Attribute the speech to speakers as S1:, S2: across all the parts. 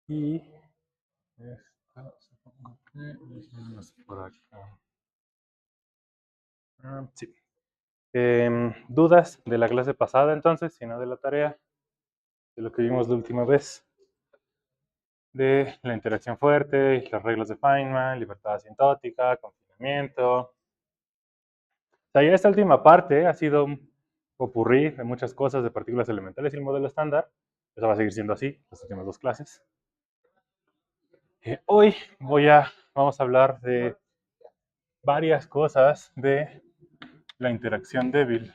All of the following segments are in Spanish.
S1: Y esto se pongo por acá. Sí. ¿Dudas de la clase pasada entonces, si no de la tarea, de lo que vimos la última vez? De la interacción fuerte, las reglas de Feynman, libertad asintótica, confinamiento. O sea, ya esta última parte ha sido un popurrí de muchas cosas de partículas elementales y el modelo estándar. Eso va a seguir siendo así, las últimas dos clases. Hoy vamos a hablar de varias cosas de la interacción débil.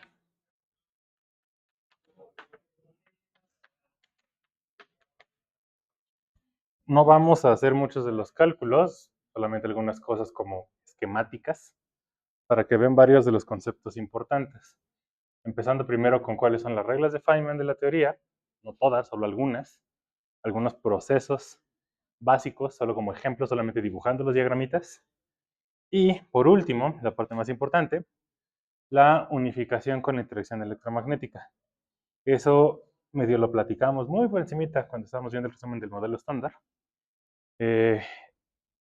S1: No vamos a hacer muchos de los cálculos, solamente algunas cosas como esquemáticas, para que vean varios de los conceptos importantes. Empezando primero con cuáles son las reglas de Feynman de la teoría, no todas, solo algunos procesos básicos, solo como ejemplo, solamente dibujando los diagramitas. Y por último, la parte más importante, la unificación con la interacción electromagnética. Eso medio lo platicamos muy por encimita cuando estábamos viendo el resumen del modelo estándar.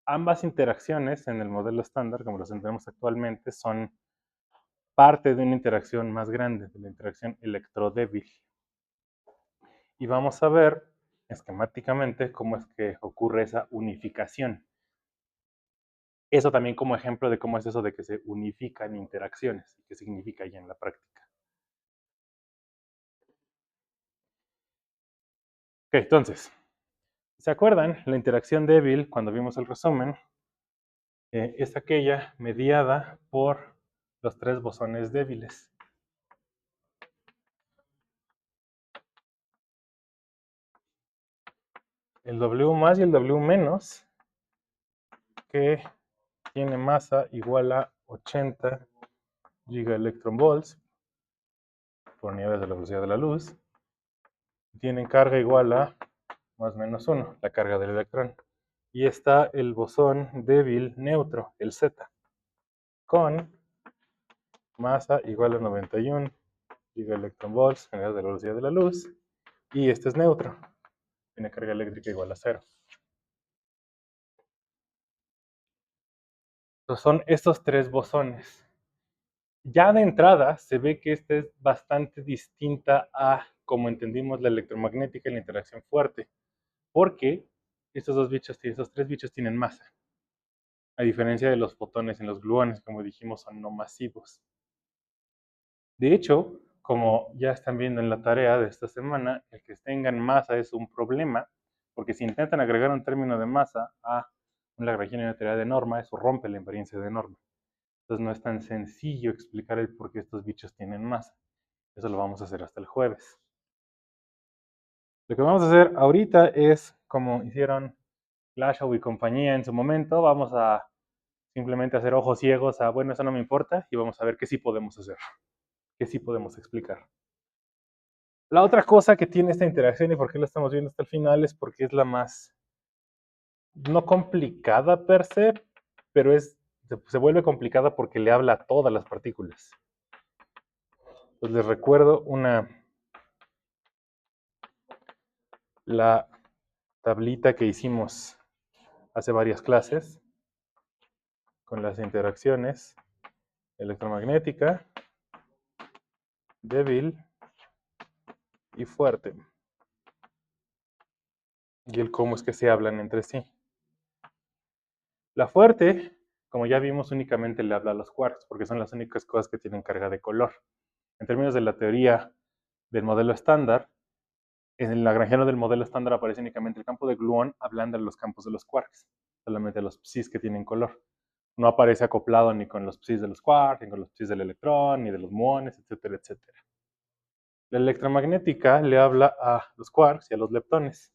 S1: Ambas interacciones en el modelo estándar, como los entendemos actualmente, son parte de una interacción más grande, de la interacción electrodébil. Y vamos a ver esquemáticamente cómo es que ocurre esa unificación. Eso también como ejemplo de cómo es eso de que se unifican interacciones y qué significa ya en la práctica. Ok, entonces, ¿se acuerdan? La interacción débil, cuando vimos el resumen, es aquella mediada por los tres bosones débiles. El W más y el W menos, que tiene masa igual a 80 gigaelectronvolts por unidades de la velocidad de la luz, tienen carga igual a más o menos 1, la carga del electrón. Y está el bosón débil neutro, el Z, con masa igual a 91 gigaelectronvolts unidades de la velocidad de la luz, y este es neutro, tiene carga eléctrica igual a 0. Entonces son estos tres bosones. Ya de entrada se ve que esta es bastante distinta a como entendimos la electromagnética y la interacción fuerte, porque estos tres bichos tienen masa, a diferencia de los fotones en los gluones, como dijimos, son no masivos. De hecho, como ya están viendo en la tarea de esta semana, el que tengan masa es un problema, porque si intentan agregar un término de masa a un Lagrangiano y una teoría de norma, eso rompe la invariancia de norma. Entonces no es tan sencillo explicar el por qué estos bichos tienen masa. Eso lo vamos a hacer hasta el jueves. Lo que vamos a hacer ahorita es, como hicieron Glashow y compañía en su momento, vamos a simplemente hacer ojos ciegos a, bueno, eso no me importa, y vamos a ver qué sí podemos hacer, qué sí podemos explicar. La otra cosa que tiene esta interacción y por qué la estamos viendo hasta el final es porque es la más, no complicada per se, pero se vuelve complicada porque le habla a todas las partículas. Pues les recuerdo la tablita que hicimos hace varias clases con las interacciones electromagnética, débil y fuerte. Y el cómo es que se hablan entre sí. La fuerte, como ya vimos, únicamente le habla a los quarks, porque son las únicas cosas que tienen carga de color. En términos de la teoría del modelo estándar, en el lagrangiano del modelo estándar aparece únicamente el campo de gluón hablando de los campos de los quarks, solamente los psis que tienen color. No aparece acoplado ni con los psis de los quarks, ni con los psis del electrón, ni de los muones, etcétera, etcétera. La electromagnética le habla a los quarks y a los leptones,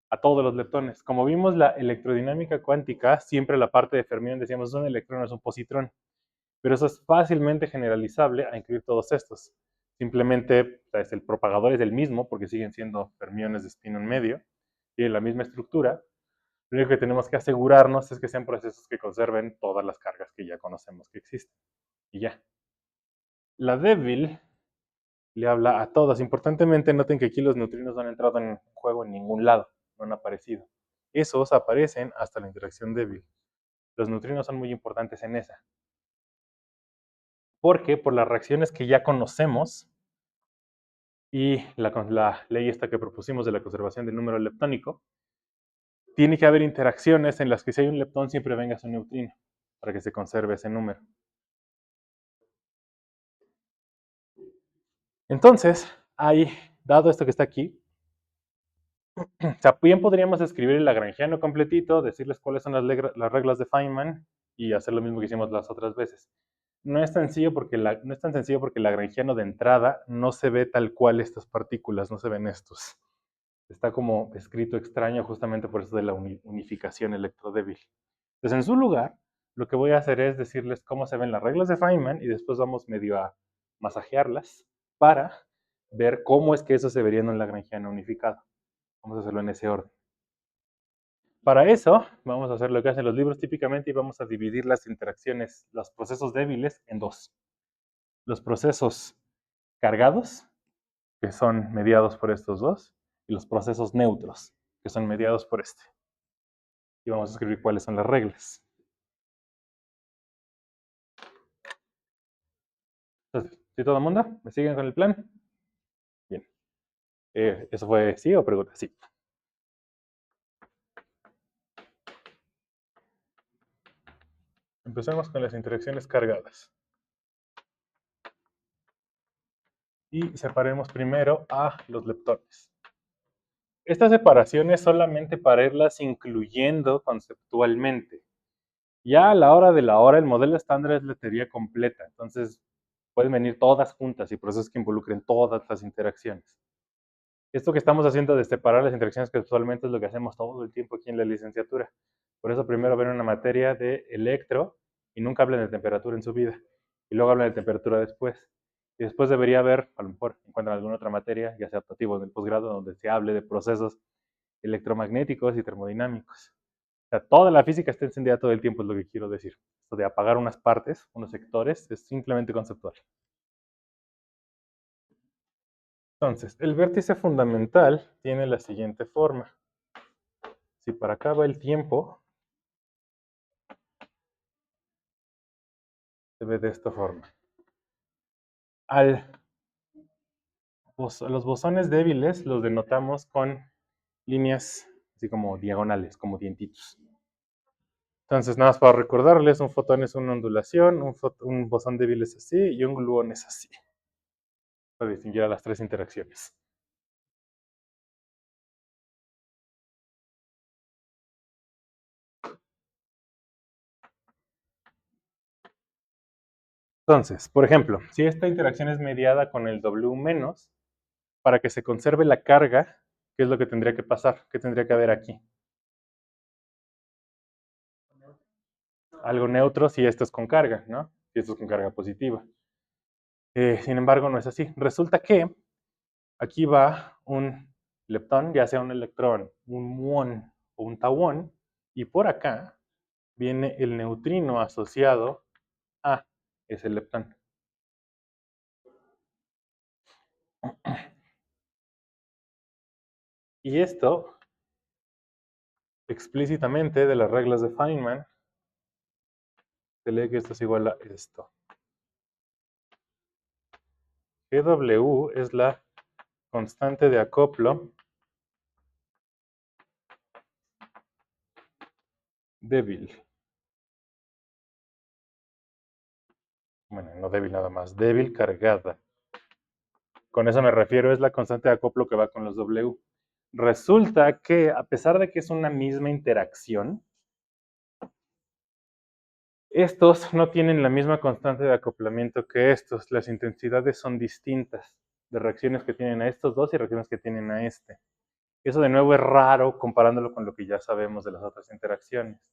S1: a todos los leptones. Como vimos la electrodinámica cuántica, siempre la parte de fermión decíamos es un electrón, es un positrón, pero eso es fácilmente generalizable a incluir todos estos. Simplemente el propagador es el mismo porque siguen siendo fermiones de spin en medio, tienen la misma estructura. Lo único que tenemos que asegurarnos es que sean procesos que conserven todas las cargas que ya conocemos que existen. Y ya. La débil le habla a todas. Importantemente, noten que aquí los neutrinos no han entrado en juego en ningún lado, no han aparecido. Esos aparecen hasta la interacción débil. Los neutrinos son muy importantes en esa. Porque por las reacciones que ya conocemos y la ley esta que propusimos de la conservación del número leptónico, tiene que haber interacciones en las que si hay un leptón siempre venga su neutrino para que se conserve ese número. Entonces, dado esto que está aquí, o sea, bien podríamos escribir el lagrangiano completito, decirles cuáles son las reglas de Feynman y hacer lo mismo que hicimos las otras veces. No es tan sencillo porque el lagrangiano de entrada no se ve tal cual estas partículas, no se ven estos. Está como escrito extraño justamente por eso de la unificación electrodébil. Entonces, en su lugar, lo que voy a hacer es decirles cómo se ven las reglas de Feynman y después vamos medio a masajearlas para ver cómo es que eso se vería en un lagrangiano unificado. Vamos a hacerlo en ese orden. Para eso, vamos a hacer lo que hacen los libros típicamente y vamos a dividir las interacciones, los procesos débiles en dos. Los procesos cargados, que son mediados por estos dos, y los procesos neutros, que son mediados por este. Y vamos a escribir cuáles son las reglas. Entonces, ¿sí todo el mundo? ¿Me siguen con el plan? Bien. ¿Eso fue sí o pregunta? Sí. Empecemos con las interacciones cargadas. Y separemos primero a los leptones. Esta separación es solamente para irlas incluyendo conceptualmente. Ya a la hora de la hora, el modelo estándar es la teoría completa. Entonces, pueden venir todas juntas y procesos que involucren todas las interacciones. Esto que estamos haciendo de separar las interacciones conceptualmente es lo que hacemos todo el tiempo aquí en la licenciatura. Por eso primero ven una materia de electro y nunca hablan de temperatura en su vida. Y luego hablan de temperatura después. Y después debería haber, a lo mejor encuentran alguna otra materia, ya sea optativo en el posgrado, donde se hable de procesos electromagnéticos y termodinámicos. O sea, toda la física está encendida todo el tiempo, es lo que quiero decir. Esto de apagar unas partes, unos sectores, es simplemente conceptual. Entonces, el vértice fundamental tiene la siguiente forma. Si para acá va el tiempo, se ve de esta forma. Los bosones débiles los denotamos con líneas así como diagonales, como dientitos. Entonces, nada más para recordarles, un fotón es una ondulación, un bosón débil es así y un gluón es así, para distinguir a las tres interacciones. Entonces, por ejemplo, si esta interacción es mediada con el W-, para que se conserve la carga, ¿qué es lo que tendría que pasar? ¿Qué tendría que haber aquí? Algo neutro si esto es con carga, ¿no? Si esto es con carga positiva. Sin embargo, no es así. Resulta que aquí va un leptón, ya sea un electrón, un muón o un tauón, y por acá viene el neutrino asociado a ese leptón. Y esto, explícitamente de las reglas de Feynman, se lee que esto es igual a esto. GW es la constante de acoplo débil. Bueno, no débil nada más, débil cargada. Con eso me refiero, es la constante de acoplo que va con los W. Resulta que, a pesar de que es una misma interacción, estos no tienen la misma constante de acoplamiento que estos. Las intensidades son distintas de reacciones que tienen a estos dos y reacciones que tienen a este. Eso de nuevo es raro comparándolo con lo que ya sabemos de las otras interacciones.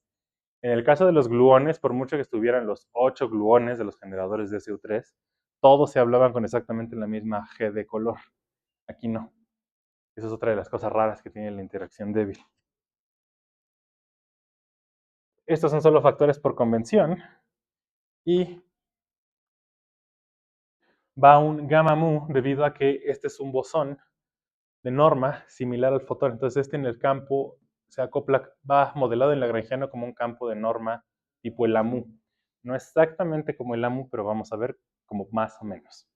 S1: En el caso de los gluones, por mucho que estuvieran los 8 gluones de los generadores de SU3, todos se hablaban con exactamente la misma G de color. Aquí no. Esa es otra de las cosas raras que tiene la interacción débil. Estos son solo factores por convención y va un gamma mu debido a que este es un bosón de norma similar al fotón. Entonces este en el campo se acopla, va modelado en lagrangiano como un campo de norma tipo el AMU. No exactamente como el AMU, pero vamos a ver como más o menos.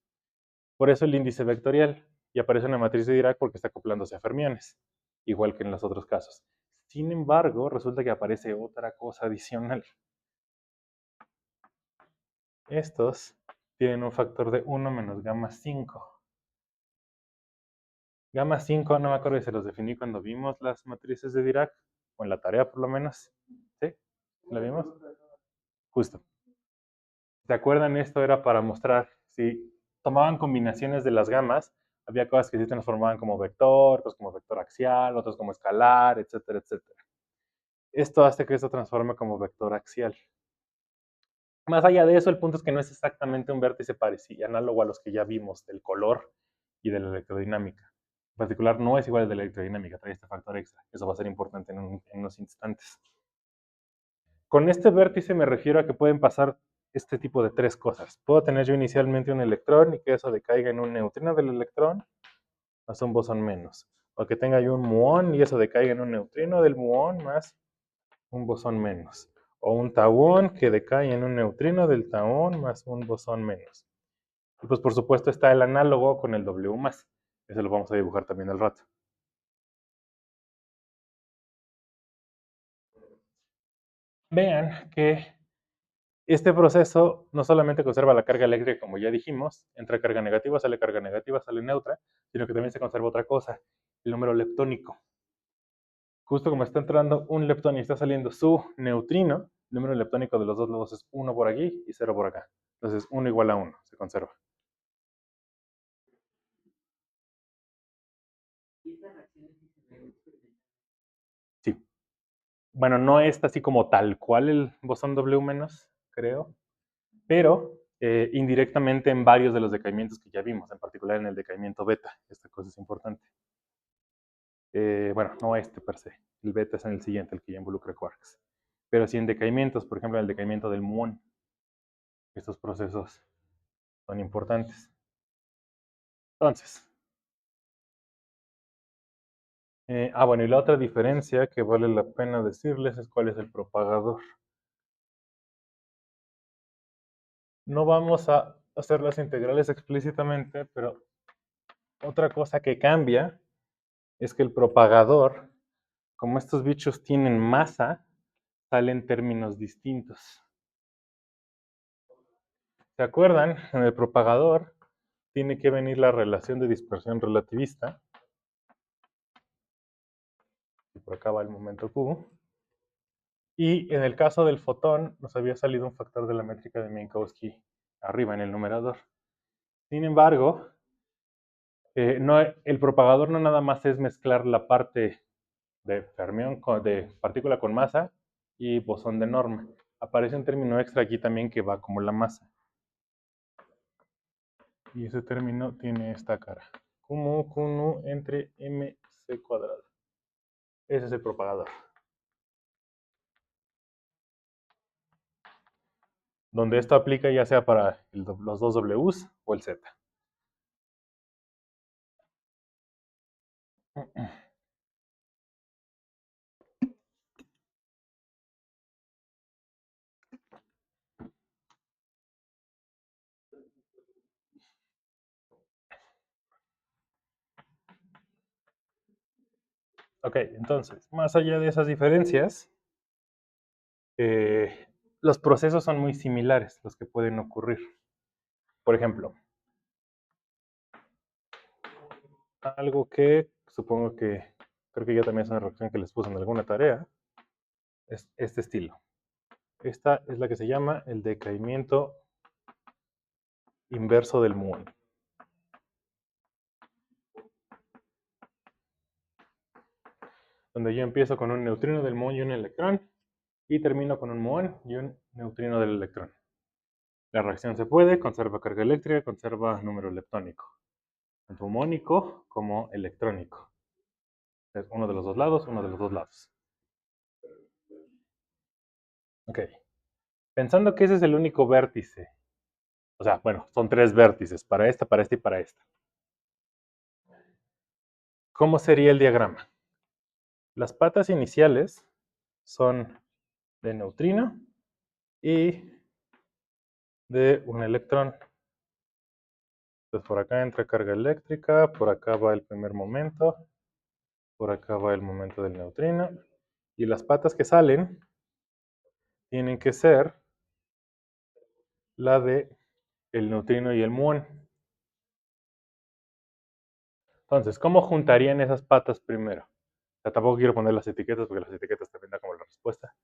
S1: Por eso el índice vectorial y aparece una matriz de Dirac porque está acoplándose a fermiones, igual que en los otros casos. Sin embargo, resulta que aparece otra cosa adicional. Estos tienen un factor de 1 menos gamma 5. Gamma 5, no me acuerdo si se los definí cuando vimos las matrices de Dirac, o en la tarea por lo menos. ¿Sí? ¿La vimos? Justo. ¿Se acuerdan? Esto era para mostrar si tomaban combinaciones de las gamas, había cosas que sí se transformaban como vector, otras como vector axial, otras como escalar, etcétera, etcétera. Esto hace que esto transforme como vector axial. Más allá de eso, el punto es que no es exactamente un vértice parecido, análogo a los que ya vimos del color y de la electrodinámica. En particular, no es igual al de la electrodinámica, trae este factor extra. Eso va a ser importante en unos instantes. Con este vértice me refiero a que pueden pasar este tipo de tres cosas. Puedo tener yo inicialmente un electrón y que eso decaiga en un neutrino del electrón más un bosón menos. O que tenga yo un muón y eso decaiga en un neutrino del muón más un bosón menos. O un tauón que decae en un neutrino del tauón más un bosón menos. Y pues por supuesto está el análogo con el W más. Eso lo vamos a dibujar también al rato. Vean que este proceso no solamente conserva la carga eléctrica, como ya dijimos, entra carga negativa, sale neutra, sino que también se conserva otra cosa, el número leptónico. Justo como está entrando un leptón y está saliendo su neutrino, el número leptónico de los dos lados es 1 por aquí y 0 por acá. Entonces 1 igual a 1, se conserva. Sí. Bueno, no es así como tal cual el bosón W-, creo, pero indirectamente en varios de los decaimientos que ya vimos, en particular en el decaimiento beta. Esta cosa es importante. Bueno, no este per se. El beta es en el siguiente, el que ya involucra quarks. Pero sí en decaimientos, por ejemplo, en el decaimiento del muón. Estos procesos son importantes. Entonces, bueno, y la otra diferencia que vale la pena decirles es cuál es el propagador. No vamos a hacer las integrales explícitamente, pero otra cosa que cambia es que el propagador, como estos bichos tienen masa, sale en términos distintos. ¿Se acuerdan? En el propagador tiene que venir la relación de dispersión relativista. Y por acá va el momento Q. Y en el caso del fotón, nos había salido un factor de la métrica de Minkowski arriba en el numerador. Sin embargo, no, el propagador no nada más es mezclar la parte de fermión, de partícula con masa y bosón de norma. Aparece un término extra aquí también que va como la masa. Y ese término tiene esta cara. Como Qnu entre mc cuadrado. Ese es el propagador. Donde esto aplica ya sea para los dos Ws o el Z. Ok, entonces, más allá de esas diferencias, los procesos son muy similares, los que pueden ocurrir. Por ejemplo, algo que supongo que, creo que ya también es una reacción que les puse en alguna tarea, es este estilo. Esta es la que se llama el decaimiento inverso del muón. Donde yo empiezo con un neutrino del muón y un electrón, y termino con un muón y un neutrino del electrón. La reacción se puede, conserva carga eléctrica, conserva número leptónico, tanto muónico como electrónico. Es uno de los dos lados, uno de los dos lados. Ok. Pensando que ese es el único vértice O sea, bueno, son tres vértices, para esta y para esta. ¿Cómo sería el diagrama? Las patas iniciales son de neutrino y de un electrón. Entonces por acá entra carga eléctrica, por acá va el primer momento, por acá va el momento del neutrino. Y las patas que salen tienen que ser la de el neutrino y el muón. Entonces, ¿cómo juntarían esas patas primero? O sea, tampoco quiero poner las etiquetas porque las etiquetas también dan como la respuesta.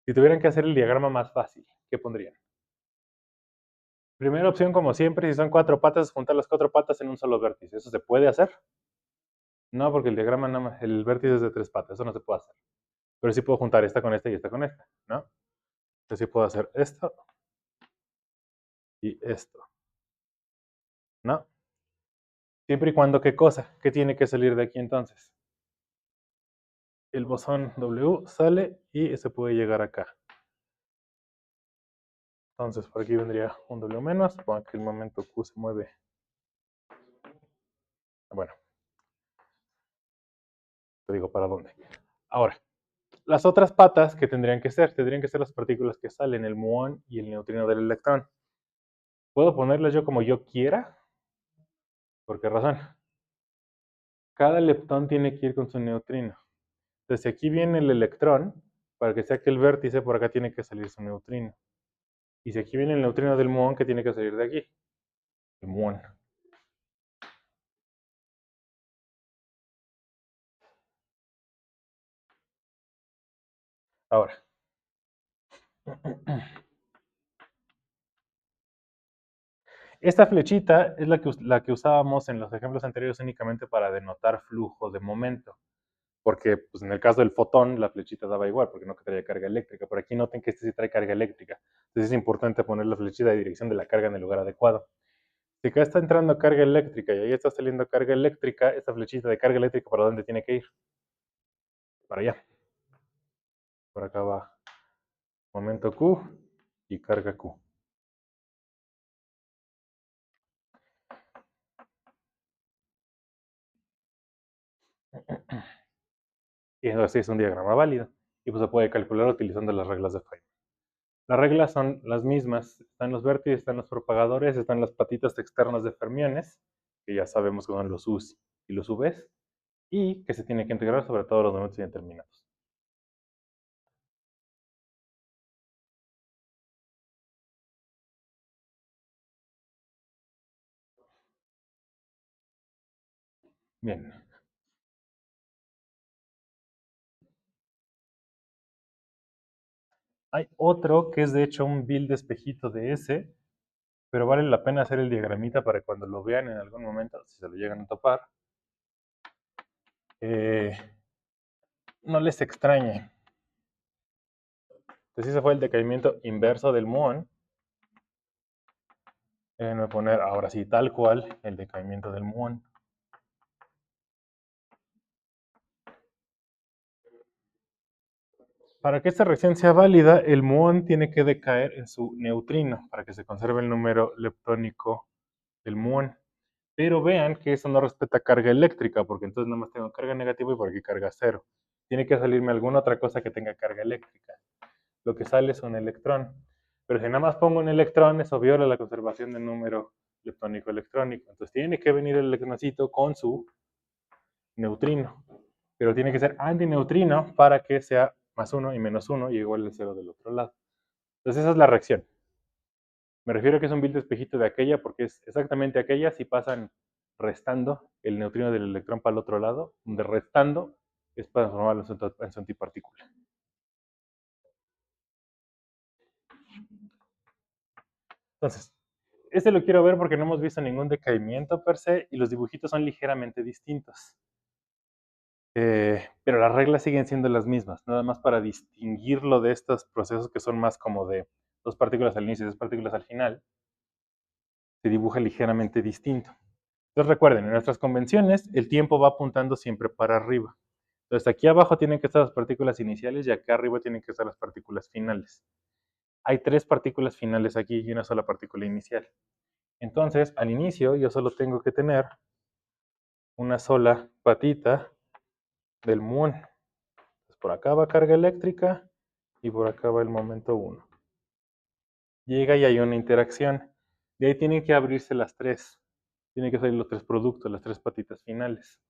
S1: Si tuvieran que hacer el diagrama más fácil, ¿qué pondrían? Primera opción, como siempre, si son cuatro patas, juntar las cuatro patas en un solo vértice. ¿Eso se puede hacer? No, porque el diagrama nada más, el vértice es de tres patas, eso no se puede hacer. Pero sí puedo juntar esta con esta y esta con esta, ¿no? Entonces sí puedo hacer esto y esto, ¿no? Siempre y cuando, ¿qué cosa? ¿Qué tiene que salir de aquí entonces? El bosón W sale y se puede llegar acá. Entonces por aquí vendría un W menos, para que el momento Q se mueve. Bueno, te digo para dónde. Ahora, las otras patas que tendrían que ser las partículas que salen, el muón y el neutrino del electrón. ¿Puedo ponerlas yo como yo quiera? ¿Por qué razón? Cada leptón tiene que ir con su neutrino. Entonces, si aquí viene el electrón, para que saque el vértice, por acá tiene que salir su neutrino. Y si aquí viene el neutrino del muón, ¿qué tiene que salir de aquí? El muón. Ahora, esta flechita es la que usábamos en los ejemplos anteriores únicamente para denotar flujo de momento. Porque pues, en el caso del fotón, la flechita daba igual, porque no traía carga eléctrica. Por aquí noten que este sí trae carga eléctrica. Entonces es importante poner la flechita de dirección de la carga en el lugar adecuado. Si acá está entrando carga eléctrica y ahí está saliendo carga eléctrica, esta flechita de carga eléctrica, ¿para dónde tiene que ir? Para allá. Por acá va momento Q y carga Q. Y así es un diagrama válido. Y pues se puede calcular utilizando las reglas de Feynman. Las reglas son las mismas. Están los vértices, están los propagadores, están las patitas externas de fermiones, que ya sabemos que son los U's y los V's, y que se tiene que integrar sobre todo los momentos indeterminados. Bien. Hay otro que es de hecho un vil despejito de ese, pero vale la pena hacer el diagramita para cuando lo vean en algún momento, si se lo llegan a topar, eh, no les extrañe. Entonces ese fue el decaimiento inverso del muón. Déjenme poner ahora sí tal cual el decaimiento del muón. Para que esta reacción sea válida, el muón tiene que decaer en su neutrino para que se conserve el número leptónico del muón. Pero vean que eso no respeta carga eléctrica, porque entonces nada más tengo carga negativa y por aquí carga cero. Tiene que salirme alguna otra cosa que tenga carga eléctrica. Lo que sale es un electrón. Pero si nada más pongo un electrón, eso viola la conservación del número leptónico electrónico. Entonces tiene que venir el electroncito con su neutrino. Pero tiene que ser antineutrino para que sea más 1 y menos 1 y igual el 0 del otro lado. Entonces esa es la reacción. Me refiero a que es un vil espejito de aquella porque es exactamente aquella si pasan restando el neutrino del electrón para el otro lado, donde restando es para transformarlo en su antipartícula. Entonces, este lo quiero ver porque no hemos visto ningún decaimiento per se y los dibujitos son ligeramente distintos. Pero las reglas siguen siendo las mismas, nada más para distinguirlo de estos procesos que son más como de dos partículas al inicio y dos partículas al final, se dibuja ligeramente distinto. Entonces recuerden, en nuestras convenciones el tiempo va apuntando siempre para arriba. Entonces aquí abajo tienen que estar las partículas iniciales y acá arriba tienen que estar las partículas finales. hay 3 partículas finales aquí y una sola partícula inicial. Entonces, al inicio yo solo tengo que tener una sola patita del muón. Pues por acá va carga eléctrica y por acá va el momento 1. Llega y hay una interacción. De ahí tienen que abrirse las 3. Tienen que salir los 3 productos, las 3 patitas finales.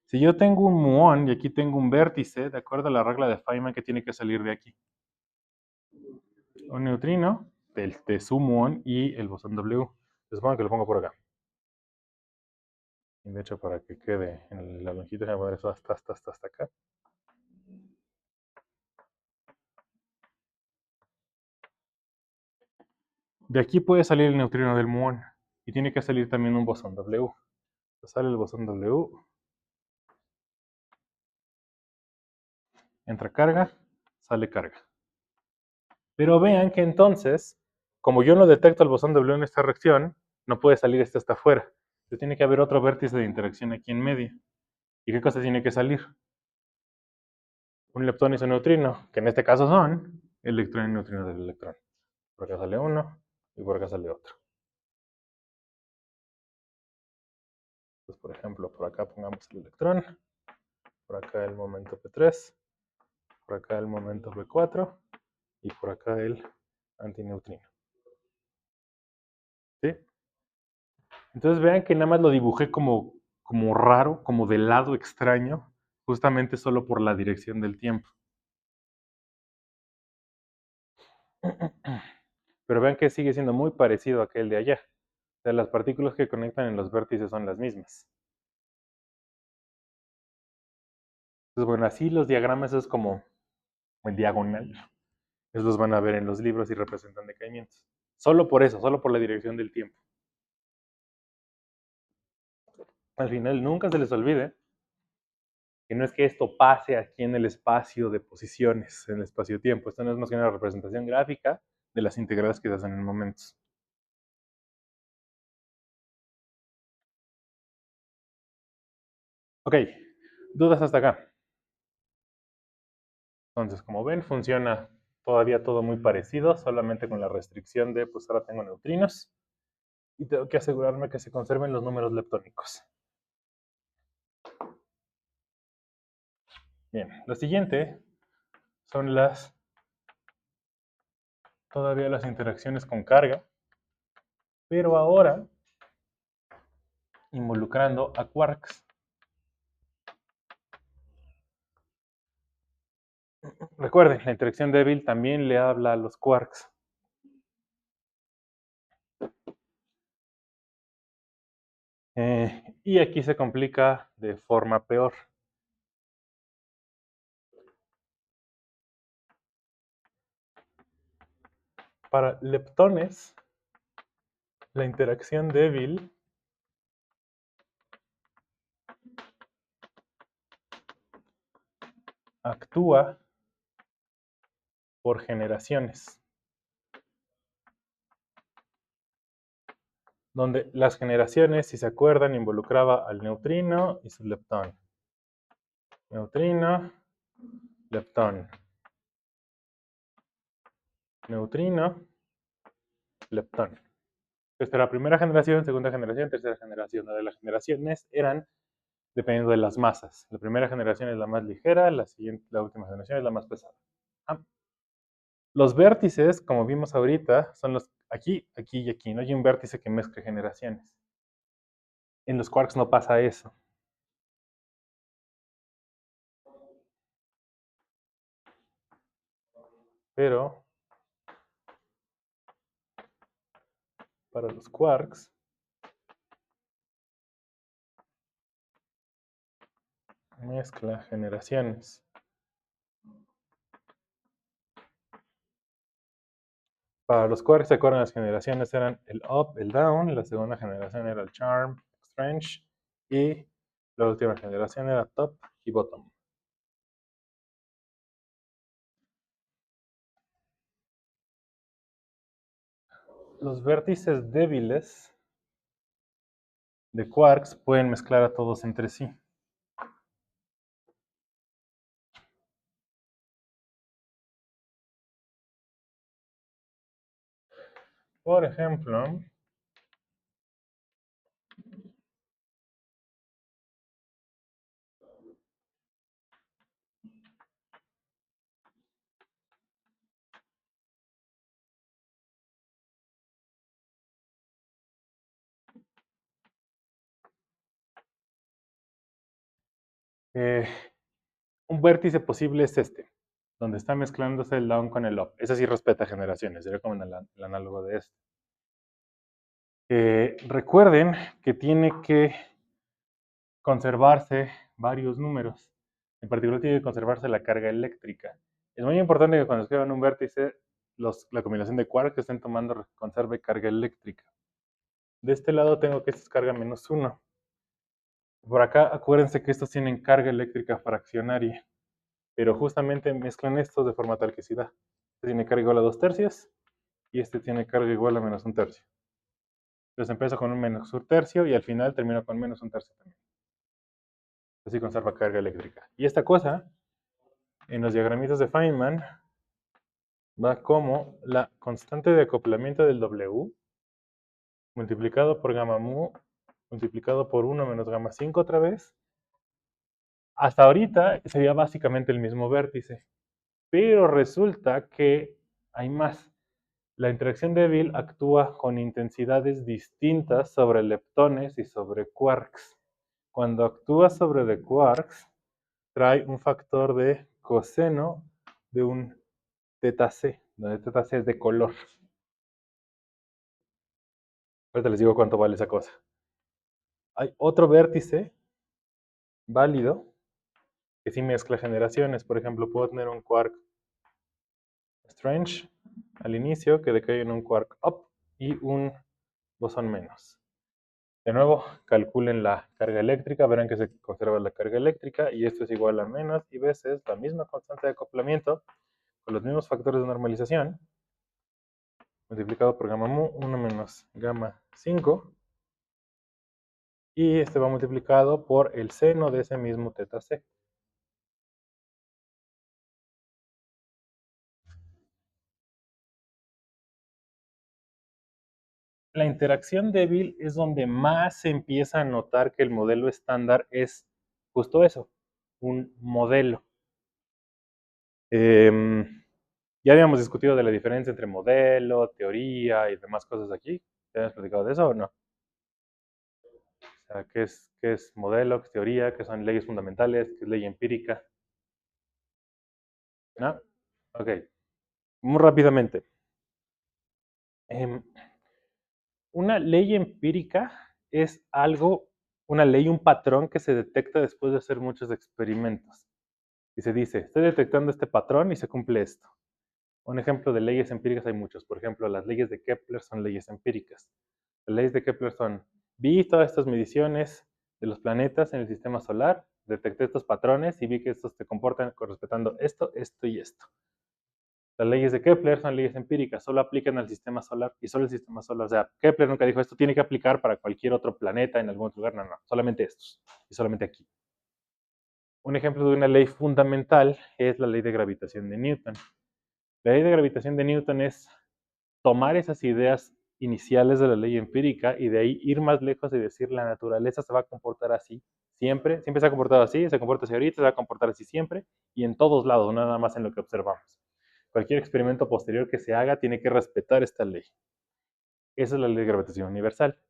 S1: Si yo tengo un muón y aquí tengo un vértice, de acuerdo a la regla de Feynman, que tiene que salir de aquí. Un neutrino de su muón y el bosón W. Se supone que lo pongo por acá. Y de hecho, para que quede en la longitud, voy a poner eso hasta acá. De aquí puede salir el neutrino del muón. Y tiene que salir también un bosón W. Sale el bosón W. Entra carga, sale carga. Pero vean que entonces, como yo no detecto el bosón W en esta reacción, no puede salir este hasta afuera. Entonces tiene que haber otro vértice de interacción aquí en medio. ¿Y qué cosa tiene que salir? Un leptón y su neutrino, que en este caso son electrón y neutrino del electrón. Por acá sale uno y por acá sale otro. Entonces, por ejemplo, por acá pongamos el electrón, por acá el momento P3, por acá el momento P4 y por acá el antineutrino. ¿Sí? Entonces vean que nada más lo dibujé como raro, como de lado extraño, justamente solo por la dirección del tiempo. Pero vean que sigue siendo muy parecido a aquel de allá. O sea, las partículas que conectan en los vértices son las mismas. Entonces, bueno, así los diagramas es como en diagonal. Esos los van a ver en los libros y representan decaimientos. Solo por eso, solo por la dirección del tiempo. Al final, nunca se les olvide que no es que esto pase aquí en el espacio de posiciones, en el espacio-tiempo. Esto no es más que una representación gráfica de las integrales que se hacen en momentos. Ok, dudas hasta acá. Entonces, como ven, funciona todavía todo muy parecido, solamente con la restricción de, pues ahora tengo neutrinos y tengo que asegurarme que se conserven los números leptónicos. Bien, lo siguiente son todavía las interacciones con carga, pero ahora involucrando a quarks. Recuerden, la interacción débil también le habla a los quarks. Y aquí se complica de forma peor. Para leptones, la interacción débil actúa por generaciones, donde las generaciones, si se acuerdan, involucraba al neutrino y su leptón. Neutrino, leptón. Neutrino, leptón. Esta era la primera generación, segunda generación, tercera generación. La de las generaciones eran dependiendo de las masas. La primera generación es la más ligera, la última generación es la más pesada. Los vértices, como vimos ahorita, son los aquí, aquí y aquí. No hay un vértice que mezcle generaciones. En los quarks no pasa eso. Pero para los quarks mezcla generaciones. Para los quarks, ¿se acuerdan? Las generaciones eran el up, el down. La segunda generación era el charm, strange. Y la última generación era top y bottom. Los vértices débiles de quarks pueden mezclar a todos entre sí. Por ejemplo, eh, un vértice posible es este, donde está mezclándose el down con el up. Ese sí respeta generaciones, sería como el análogo de este. Recuerden que tiene que conservarse varios números. En particular tiene que conservarse la carga eléctrica. Es muy importante que cuando escriban un vértice, la combinación de quarks que estén tomando conserve carga eléctrica. De este lado tengo que esta es carga -1. Por acá acuérdense que estos tienen carga eléctrica fraccionaria, pero justamente mezclan estos de forma tal que sí da. Este tiene carga igual a 2/3 y este tiene carga igual a -1/3. Entonces empiezo con un -1/3 y al final termino con -1/3 también. Así conserva carga eléctrica. Y esta cosa, en los diagramitas de Feynman, va como la constante de acoplamiento del W multiplicado por gamma mu multiplicado por 1 menos gamma 5 otra vez. Hasta ahorita sería básicamente el mismo vértice, pero resulta que hay más. La interacción débil actúa con intensidades distintas sobre leptones y sobre quarks. Cuando actúa sobre de quarks, trae un factor de coseno de un teta c, donde teta c es de color. Ahorita les digo cuánto vale esa cosa. Hay otro vértice válido que sí mezcla generaciones. Por ejemplo, puedo tener un quark strange al inicio que decae en un quark up y un bosón menos. De nuevo, calculen la carga eléctrica, verán que se conserva la carga eléctrica y esto es igual a menos y veces la misma constante de acoplamiento con los mismos factores de normalización multiplicado por gamma mu 1 menos gamma 5 y este va multiplicado por el seno de ese mismo teta c. La interacción débil es donde más se empieza a notar que el modelo estándar es justo eso, un modelo. Ya habíamos discutido de la diferencia entre modelo, teoría y demás cosas aquí. ¿Ya habíamos platicado de eso o no? O sea, ¿qué es modelo, qué es teoría, qué son leyes fundamentales, qué es ley empírica? ¿No? Ok, muy rápidamente. Em, una ley empírica es algo, una ley, un patrón que se detecta después de hacer muchos experimentos. Y se dice, estoy detectando este patrón y se cumple esto. Un ejemplo de leyes empíricas hay muchos. Por ejemplo, las leyes de Kepler son leyes empíricas. Las leyes de Kepler son, vi todas estas mediciones de los planetas en el sistema solar, detecté estos patrones y vi que estos se comportan respetando esto, esto y esto. Las leyes de Kepler son leyes empíricas, solo aplican al sistema solar y solo el sistema solar. O sea, Kepler nunca dijo esto tiene que aplicar para cualquier otro planeta en algún otro lugar. No, no, solamente estos y solamente aquí. Un ejemplo de una ley fundamental es la ley de gravitación de Newton. La ley de gravitación de Newton es tomar esas ideas iniciales de la ley empírica y de ahí ir más lejos y decir la naturaleza se va a comportar así siempre, siempre se ha comportado así, se comporta así ahorita, se va a comportar así siempre y en todos lados, no nada más en lo que observamos. Cualquier experimento posterior que se haga tiene que respetar esta ley. Esa es la ley de gravitación universal.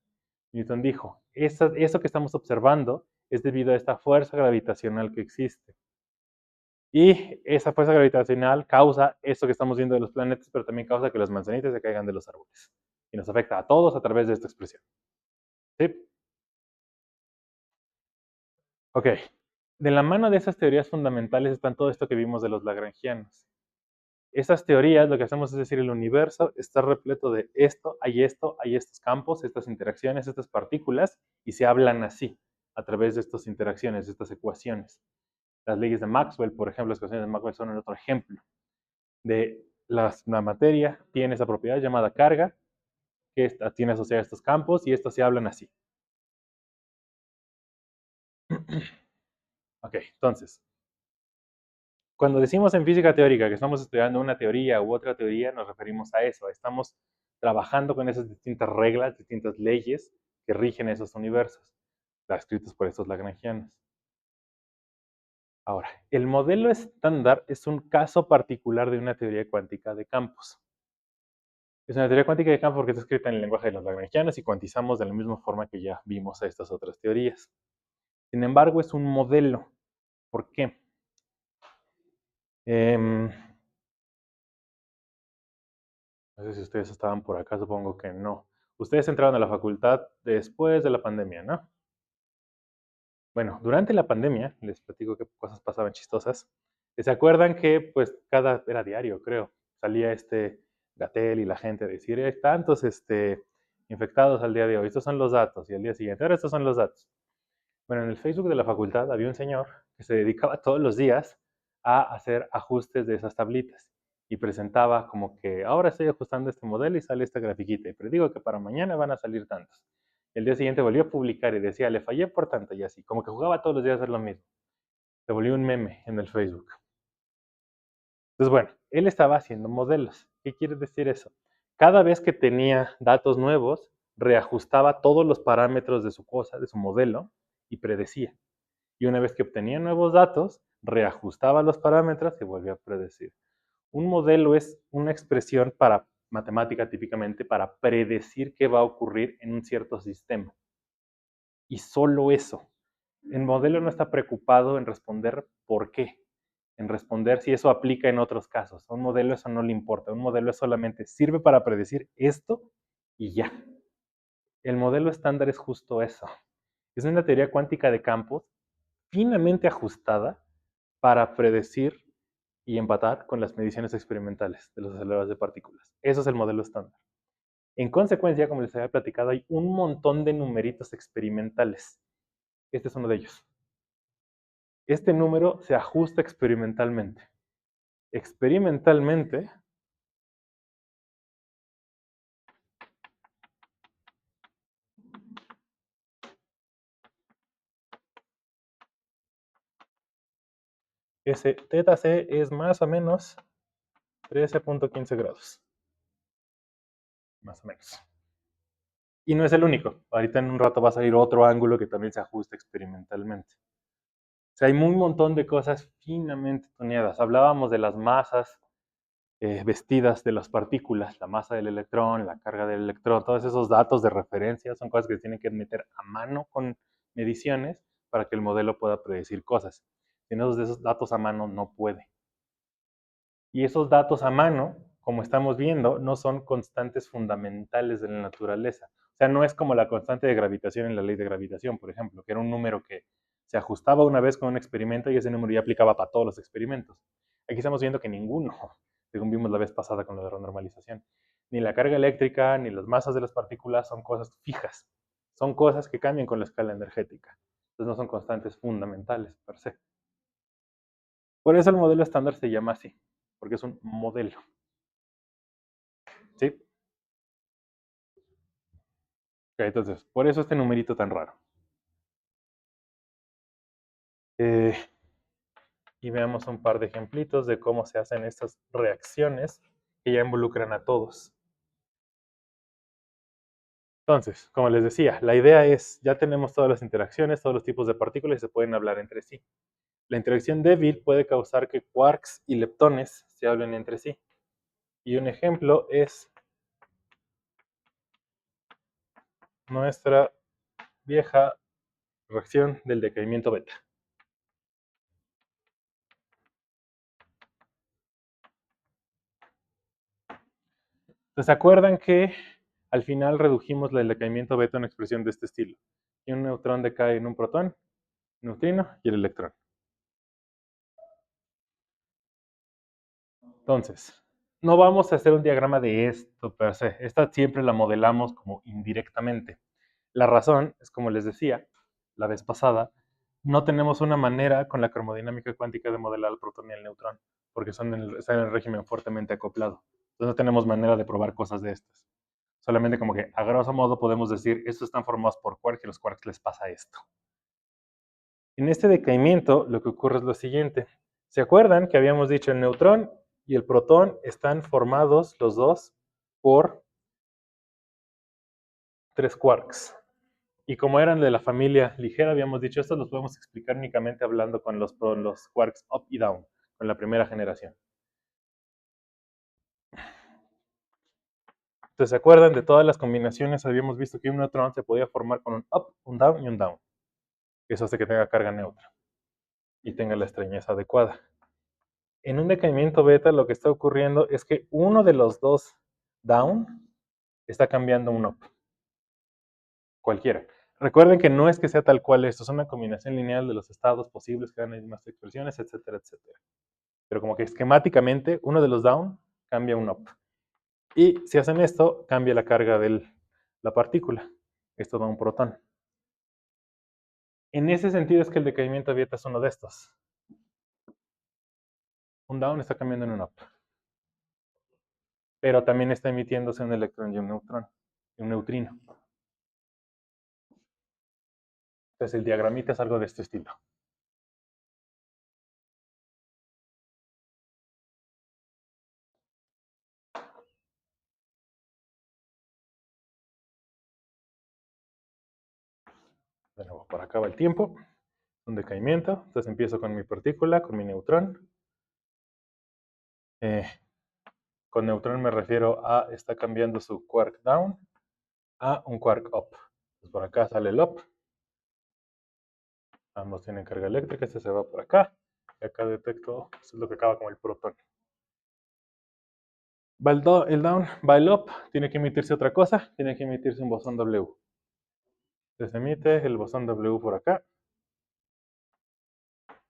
S1: Newton dijo, eso que estamos observando es debido a esta fuerza gravitacional que existe. Y esa fuerza gravitacional causa eso que estamos viendo de los planetas, pero también causa que las manzanitas se caigan de los árboles. Y nos afecta a todos a través de esta expresión. ¿Sí? Ok. De la mano de esas teorías fundamentales están todo esto que vimos de los lagrangianos. Esas teorías, lo que hacemos es decir, el universo está repleto de esto, hay estos campos, estas interacciones, estas partículas, y se hablan así, a través de estas interacciones, de estas ecuaciones. Las leyes de Maxwell, por ejemplo, las ecuaciones de Maxwell son otro ejemplo de la materia tiene esa propiedad llamada carga, que tiene asociada a estos campos, y estos se hablan así. Ok, entonces, cuando decimos en física teórica que estamos estudiando una teoría u otra teoría, nos referimos a eso. Estamos trabajando con esas distintas reglas, distintas leyes que rigen esos universos, descritos por estos lagrangianos. Ahora, el modelo estándar es un caso particular de una teoría cuántica de campos. Es una teoría cuántica de campos porque está escrita en el lenguaje de los lagrangianos y cuantizamos de la misma forma que ya vimos a estas otras teorías. Sin embargo, es un modelo. ¿Por qué? No sé si ustedes estaban por acá, supongo que no. Ustedes entraron a la facultad después de la pandemia, ¿no? Bueno, durante la pandemia, les platico qué cosas pasaban chistosas. ¿Se acuerdan que pues era diario, creo, salía Gatel y la gente a decir, hay tantos infectados al día de hoy, estos son los datos, y al día siguiente, ahora estos son los datos? Bueno, en el Facebook de la facultad había un señor que se dedicaba todos los días a hacer ajustes de esas tablitas y presentaba como que ahora estoy ajustando este modelo y sale esta grafiquita y predigo que para mañana van a salir tantos. El día siguiente volvió a publicar y decía, le fallé por tanto y así, como que jugaba todos los días a hacer lo mismo. Se volvió un meme en el Facebook. Entonces, bueno, él estaba haciendo modelos. ¿Qué quiere decir eso? Cada vez que tenía datos nuevos, reajustaba todos los parámetros de su cosa, de su modelo, y predecía. Y una vez que obtenía nuevos datos, reajustaba los parámetros y volvía a predecir. Un modelo es una expresión para matemática típicamente para predecir qué va a ocurrir en un cierto sistema. Y solo eso. El modelo no está preocupado en responder por qué, en responder si eso aplica en otros casos. A un modelo eso no le importa. Un modelo solamente sirve para predecir esto y ya. El modelo estándar es justo eso. Es una teoría cuántica de campos finamente ajustada para predecir y empatar con las mediciones experimentales de los aceleradores de partículas. Eso es el modelo estándar. En consecuencia, como les había platicado, hay un montón de numeritos experimentales. Este es uno de ellos. Este número se ajusta experimentalmente. Experimentalmente, ese θc es más o menos 13.15 grados. Más o menos. Y no es el único. Ahorita en un rato va a salir otro ángulo que también se ajusta experimentalmente. O sea, hay un montón de cosas finamente tuneadas. Hablábamos de las masas vestidas de las partículas, la masa del electrón, la carga del electrón, todos esos datos de referencia son cosas que se tienen que meter a mano con mediciones para que el modelo pueda predecir cosas. Sin esos datos a mano no puede. Y esos datos a mano, como estamos viendo, no son constantes fundamentales de la naturaleza. O sea, no es como la constante de gravitación en la ley de gravitación, por ejemplo, que era un número que se ajustaba una vez con un experimento y ese número ya aplicaba para todos los experimentos. Aquí estamos viendo que ninguno, según vimos la vez pasada con la renormalización, ni la carga eléctrica ni las masas de las partículas son cosas fijas. Son cosas que cambian con la escala energética. Entonces no son constantes fundamentales per se. Por eso el modelo estándar se llama así, porque es un modelo. ¿Sí? Okay, entonces, por eso este numerito tan raro. Y veamos un par de ejemplitos de cómo se hacen estas reacciones que ya involucran a todos. Entonces, como les decía, la idea es, ya tenemos todas las interacciones, todos los tipos de partículas y se pueden hablar entre sí. La interacción débil puede causar que quarks y leptones se hablen entre sí. Y un ejemplo es nuestra vieja reacción del decaimiento beta. ¿Se acuerdan que al final redujimos el decaimiento beta a una expresión de este estilo? Y un neutrón decae en un protón, neutrino y el electrón. Entonces, no vamos a hacer un diagrama de esto per se. Esta siempre la modelamos como indirectamente. La razón es, como les decía la vez pasada, no tenemos una manera con la cromodinámica cuántica de modelar al protón y al neutrón, porque están en el régimen fuertemente acoplado. Entonces no tenemos manera de probar cosas de estas. Solamente como que, a grosso modo, podemos decir, estos están formados por quarks y a los quarks les pasa esto. En este decaimiento, lo que ocurre es lo siguiente. ¿Se acuerdan que habíamos dicho el neutrón y el protón están formados los dos por 3 quarks. Y como eran de la familia ligera, habíamos dicho, estos los podemos explicar únicamente hablando con los quarks up y down, con la primera generación. Entonces, ¿se acuerdan de todas las combinaciones? Habíamos visto que un neutrón se podía formar con un up, un down y un down. Eso hace que tenga carga neutra y tenga la extrañeza adecuada. En un decaimiento beta lo que está ocurriendo es que uno de los dos down está cambiando un up. Cualquiera. Recuerden que no es que sea tal cual esto, es una combinación lineal de los estados posibles que dan las mismas expresiones, etcétera, etcétera. Pero como que esquemáticamente uno de los down cambia un up. Y si hacen esto, cambia la carga de la partícula. Esto da un protón. En ese sentido es que el decaimiento beta es uno de estos. Un down está cambiando en un up. Pero también está emitiéndose un electrón y un neutrón, y un neutrino. Entonces el diagramita es algo de este estilo. De nuevo, por acá va el tiempo. Un decaimiento. Entonces empiezo con mi partícula, con mi neutrón. Con neutrón me refiero a está cambiando su quark down a un quark up. Entonces por acá sale el up. Ambos tienen carga eléctrica. Este se va por acá. Y acá detecto, eso es lo que acaba como el protón. Va el down, va el up. Tiene que emitirse otra cosa. Tiene que emitirse un bosón W. Entonces emite el bosón W por acá.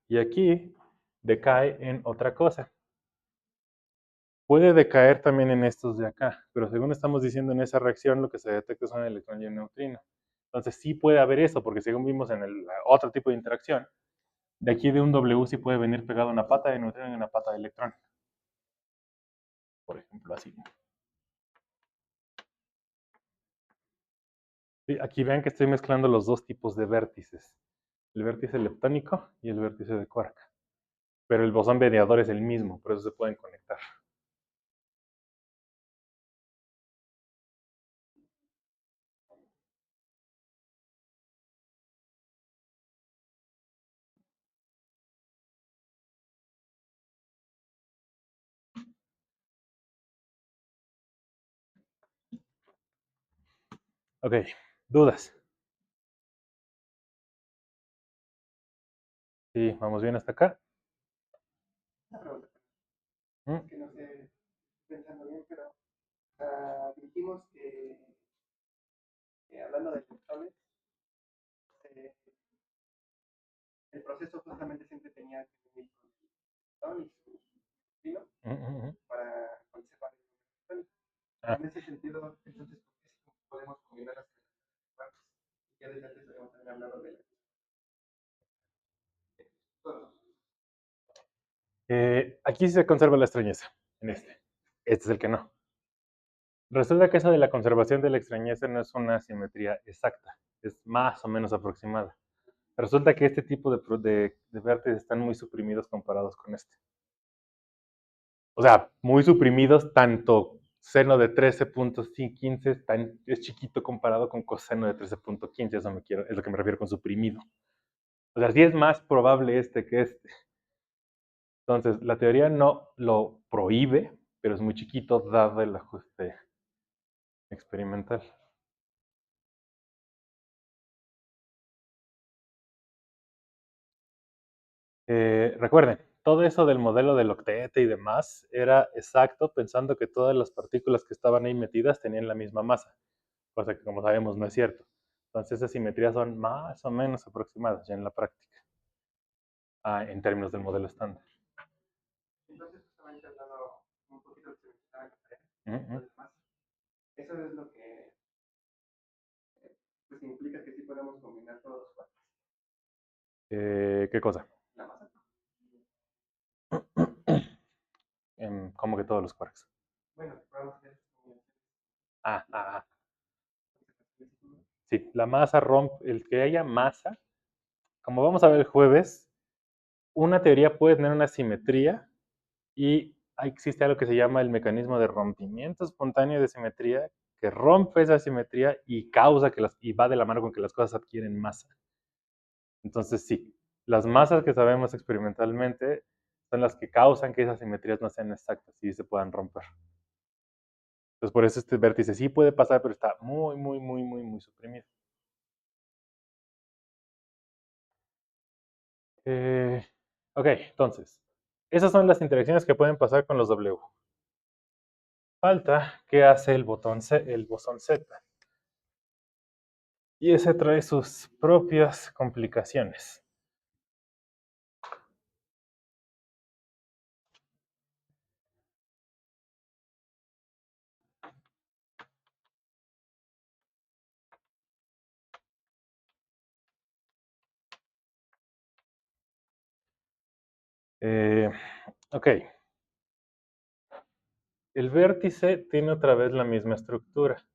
S1: Y aquí decae en otra cosa. Puede decaer también en estos de acá, pero según estamos diciendo en esa reacción, lo que se detecta es un electrón y un neutrino. Entonces sí puede haber eso, porque según vimos en el otro tipo de interacción, de aquí de un W sí puede venir pegado una pata de neutrino y una pata de electrón. Por ejemplo, así. Sí, aquí vean que estoy mezclando los dos tipos de vértices. El vértice leptónico y el vértice de quark. Pero el bosón mediador es el mismo, por eso se pueden conectar. Ok, dudas. Sí, vamos bien hasta acá.
S2: Una pregunta,
S1: ¿Mm?
S2: es que no sé, pensando bien, pero dijimos que hablando de electrones, eh, el proceso justamente siempre tenía que venir con el electrón y su neutrino
S1: Mm, mm, mm.
S2: para conservar el número electrónico.
S1: Ah,
S2: En ese sentido, entonces, ¿por qué sí podemos combinar las partes? Ya desde antes habíamos también hablado de la...
S1: aquí sí se conserva la extrañeza, en este. Este es el que no. Resulta que eso de la conservación de la extrañeza no es una simetría exacta, es más o menos aproximada. Resulta que este tipo de vértices están muy suprimidos comparados con este. O sea, muy suprimidos, tanto seno de 13.15 es chiquito comparado con coseno de 13.15, eso es lo que me refiero con suprimido. O sea, sí es más probable este que este. Entonces, la teoría no lo prohíbe, pero es muy chiquito dado el ajuste experimental. Recuerden, todo eso del modelo del octete y demás era exacto pensando que todas las partículas que estaban ahí metidas tenían la misma masa, cosa que como sabemos no es cierto. Entonces esas simetrías son más o menos aproximadas ya en la práctica, en términos del modelo estándar.
S2: Entonces, justamente hablando un poquito de la
S1: Uh -huh.
S2: eso es lo que pues, implica que sí podemos combinar todos los cuartos.
S1: ¿Qué cosa?
S2: La masa.
S1: ¿Cómo que todos los quarks?
S2: Bueno, podemos hacer
S1: Ah, ah, ah. Sí, la masa rompe, el que haya masa, como vamos a ver el jueves, una teoría puede tener una simetría y existe algo que se llama el mecanismo de rompimiento espontáneo de simetría, que rompe esa simetría y causa y va de la mano con que las cosas adquieren masa. Entonces sí, las masas que sabemos experimentalmente son las que causan que esas simetrías no sean exactas y se puedan romper. Entonces por eso este vértice sí puede pasar, pero está muy, muy, muy, muy, muy suprimido. Ok, entonces, esas son las interacciones que pueden pasar con los W. Falta qué hace el bosón Z. Y ese trae sus propias complicaciones. Ok. El vértice tiene otra vez la misma estructura.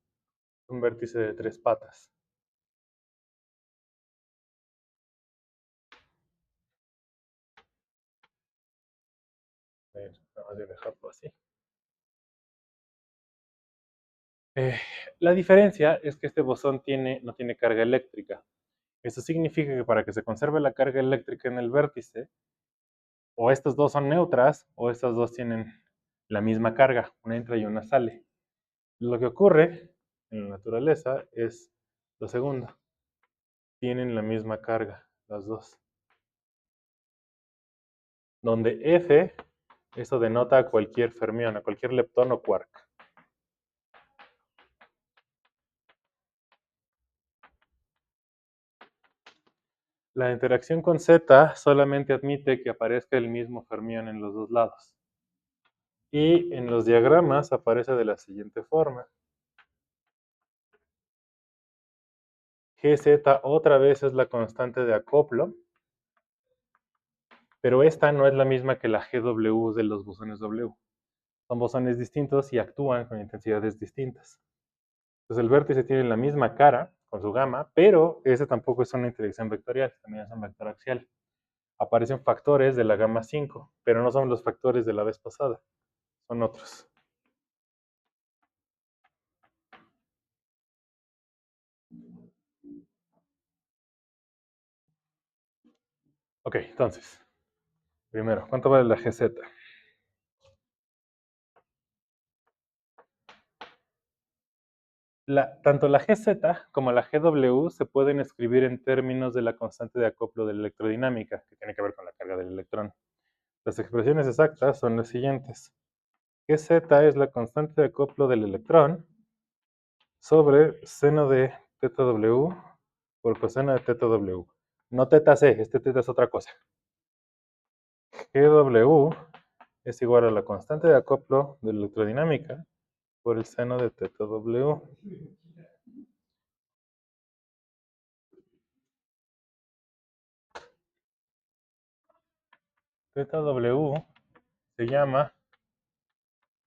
S1: Un vértice de 3 patas. Vamos a dejarlo así. La diferencia es que este bosón no tiene carga eléctrica. Eso significa que para que se conserve la carga eléctrica en el vértice, o estas dos son neutras, o estas dos tienen la misma carga, una entra y una sale. Lo que ocurre en la naturaleza es lo segundo. Tienen la misma carga, las dos. Donde F, eso denota a cualquier fermión, a cualquier leptón o quark. La interacción con Z solamente admite que aparezca el mismo fermión en los dos lados. Y en los diagramas aparece de la siguiente forma. Gz otra vez es la constante de acoplo, pero esta no es la misma que la GW de los bosones W. Son bosones distintos y actúan con intensidades distintas. Entonces el vértice tiene la misma cara con su gamma, pero ese tampoco es una interacción vectorial, también es un vector axial. Aparecen factores de la gamma 5, pero no son los factores de la vez pasada, son otros. Ok, entonces, primero, ¿cuánto vale la GZ? Tanto la GZ como la GW se pueden escribir en términos de la constante de acoplo de la electrodinámica, que tiene que ver con la carga del electrón. Las expresiones exactas son las siguientes. GZ es la constante de acoplo del electrón sobre seno de teta W por coseno de teta W. No teta C, este teta es otra cosa. GW es igual a la constante de acoplo de la electrodinámica por el seno de teta W. Teta W se llama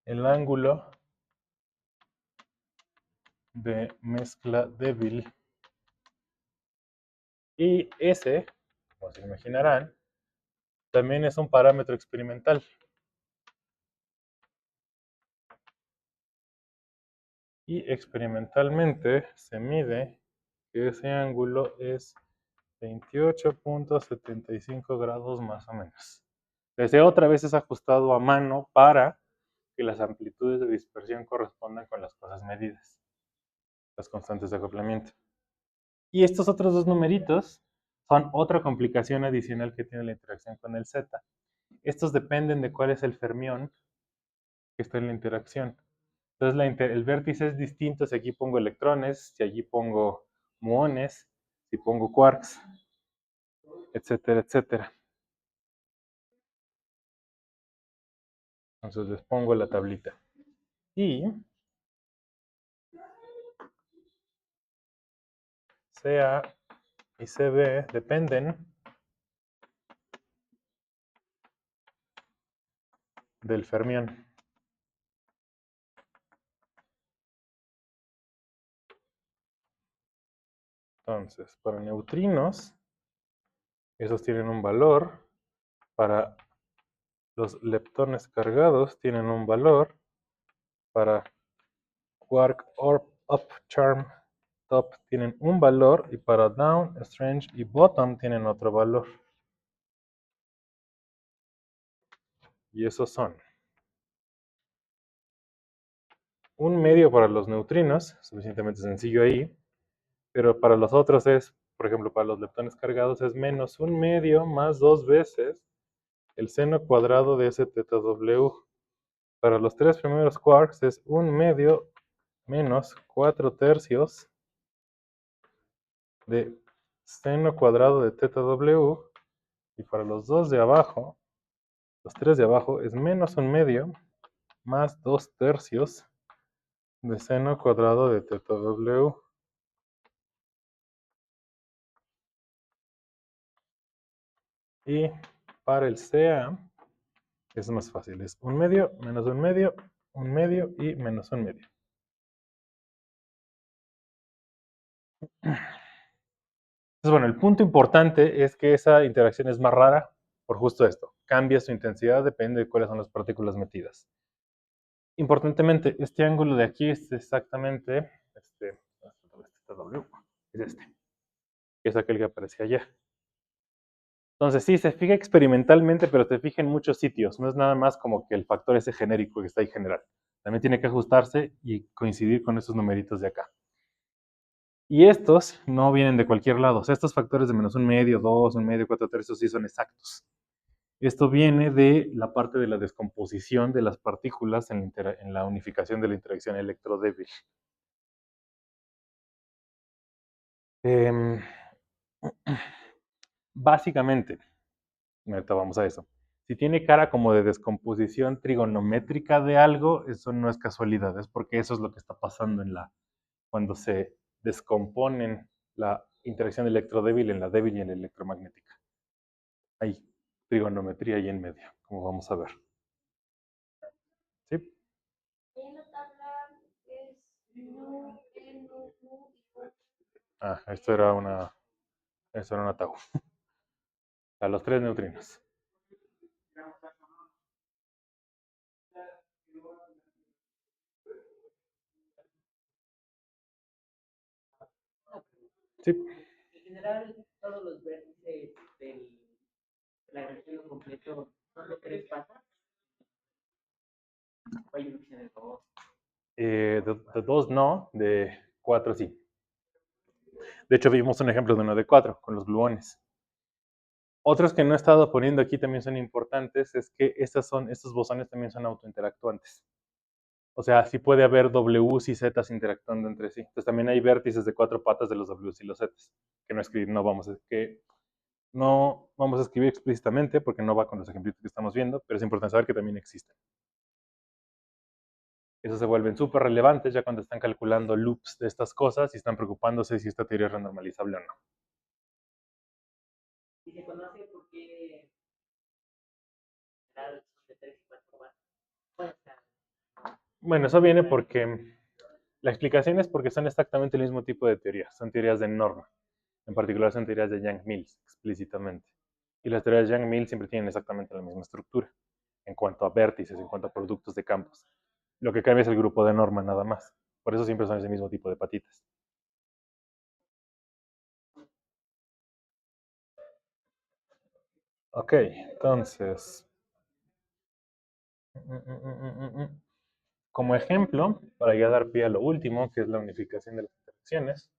S1: el ángulo de mezcla débil. Y ese, como se imaginarán, también es un parámetro experimental. Y experimentalmente se mide que ese ángulo es 28.75 grados más o menos. Desde otra vez es ajustado a mano para que las amplitudes de dispersión correspondan con las cosas medidas, las constantes de acoplamiento. Y estos otros dos numeritos son otra complicación adicional que tiene la interacción con el Z. Estos dependen de cuál es el fermión que está en la interacción. Entonces el vértice es distinto si aquí pongo electrones, si allí pongo muones, si pongo quarks, etcétera, etcétera. Entonces les pongo la tablita. Y CA y CB dependen del fermión. Entonces, para neutrinos, esos tienen un valor. Para los leptones cargados tienen un valor. Para quark up, charm, top tienen un valor y para down, strange y bottom tienen otro valor. Y esos son un medio para los neutrinos, suficientemente sencillo ahí, pero para los otros es, por ejemplo, para los leptones cargados es menos un medio más 2 veces el seno cuadrado de ese teta W. Para los tres primeros quarks es un medio menos 4/3 de seno cuadrado de teta W. Y para los dos de abajo, los tres de abajo, es menos un medio más 2/3 de seno cuadrado de teta W. Y para el CA es más fácil, es un medio menos un medio y menos un medio. Entonces, bueno, el punto importante es que esa interacción es más rara por justo esto. Cambia su intensidad, depende de cuáles son las partículas metidas. Importantemente, este ángulo de aquí es exactamente W, es este, que es aquel que aparece allá. Entonces, sí, se fija experimentalmente, pero se fija en muchos sitios. No es nada más como que el factor ese genérico que está ahí general. También tiene que ajustarse y coincidir con estos numeritos de acá. Y estos no vienen de cualquier lado. O sea, estos factores de menos un medio, 2, un medio, 4/3, sí son exactos. Esto viene de la parte de la descomposición de las partículas en la unificación de la interacción electrodébil. Em, básicamente, ahorita vamos a eso. Si tiene cara como de descomposición trigonométrica de algo, eso no es casualidad, es porque eso es lo que está pasando cuando se descomponen la interacción electrodébil en la débil y en la electromagnética. Hay trigonometría ahí en medio, como vamos a ver. ¿Sí? Ah, esto era una tau. A los tres neutrinos. Sí.
S3: En general, todos los vértices de la grafeno completo son de 3 patas. O hay uno que sea de 2.
S1: De 2 no, de 4 sí. De hecho, vimos un ejemplo de uno de 4 con los gluones. Otros que no he estado poniendo aquí también son importantes, es que estos bosones también son autointeractuantes. O sea, sí puede haber Ws y Zs interactuando entre sí. Entonces también hay vértices de 4 patas de los Ws y los Zs, que no vamos a escribir explícitamente porque no va con los ejemplitos que estamos viendo, pero es importante saber que también existen. Esos se vuelven súper relevantes ya cuando están calculando loops de estas cosas y están preocupándose si esta teoría es renormalizable o no.
S3: Y se conoce por qué son de 3 y 4 patas.
S1: Bueno, eso viene porque la explicación es porque son exactamente el mismo tipo de teorías. Son teorías de norma. En particular son teorías de Yang-Mills, explícitamente. Y las teorías de Yang-Mills siempre tienen exactamente la misma estructura en cuanto a vértices, en cuanto a productos de campos. Lo que cambia es el grupo de norma nada más. Por eso siempre son ese mismo tipo de patitas. Ok, entonces, como ejemplo, para ya dar pie a lo último, que es la unificación de las interacciones,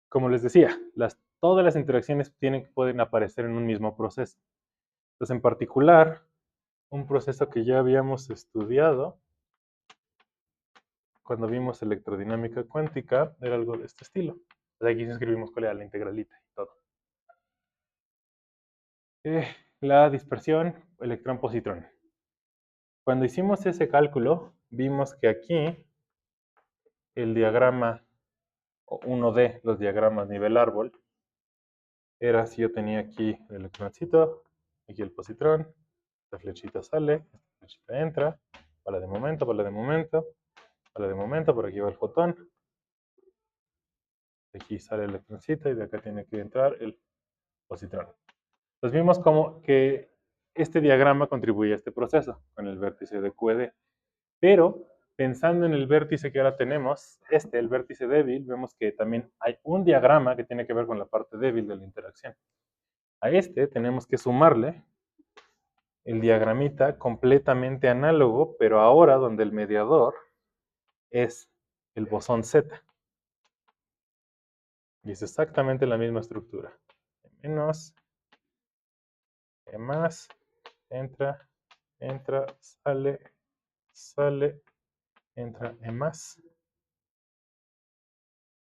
S1: como les decía, todas las interacciones pueden aparecer en un mismo proceso. Entonces, en particular, un proceso que ya habíamos estudiado cuando vimos electrodinámica cuántica era algo de este estilo. Entonces, aquí escribimos cuál era la integralita y todo. La dispersión electrón-positrón. Cuando hicimos ese cálculo, vimos que aquí el diagrama, o uno de los diagramas nivel árbol, era si yo tenía aquí el electroncito, aquí el positrón, la flechita sale, la flechita entra, para de momento, para de momento, para de momento, por aquí va el fotón. De aquí sale el electroncita y de acá tiene que entrar el positrón. Entonces vimos como que este diagrama contribuye a este proceso con el vértice de QED. Pero pensando en el vértice que ahora tenemos, el vértice débil, vemos que también hay un diagrama que tiene que ver con la parte débil de la interacción. A tenemos que sumarle el diagramita completamente análogo, pero ahora donde el mediador es el bosón Z. Y es exactamente la misma estructura. Menos, E más, entra, entra, sale, sale, entra E más,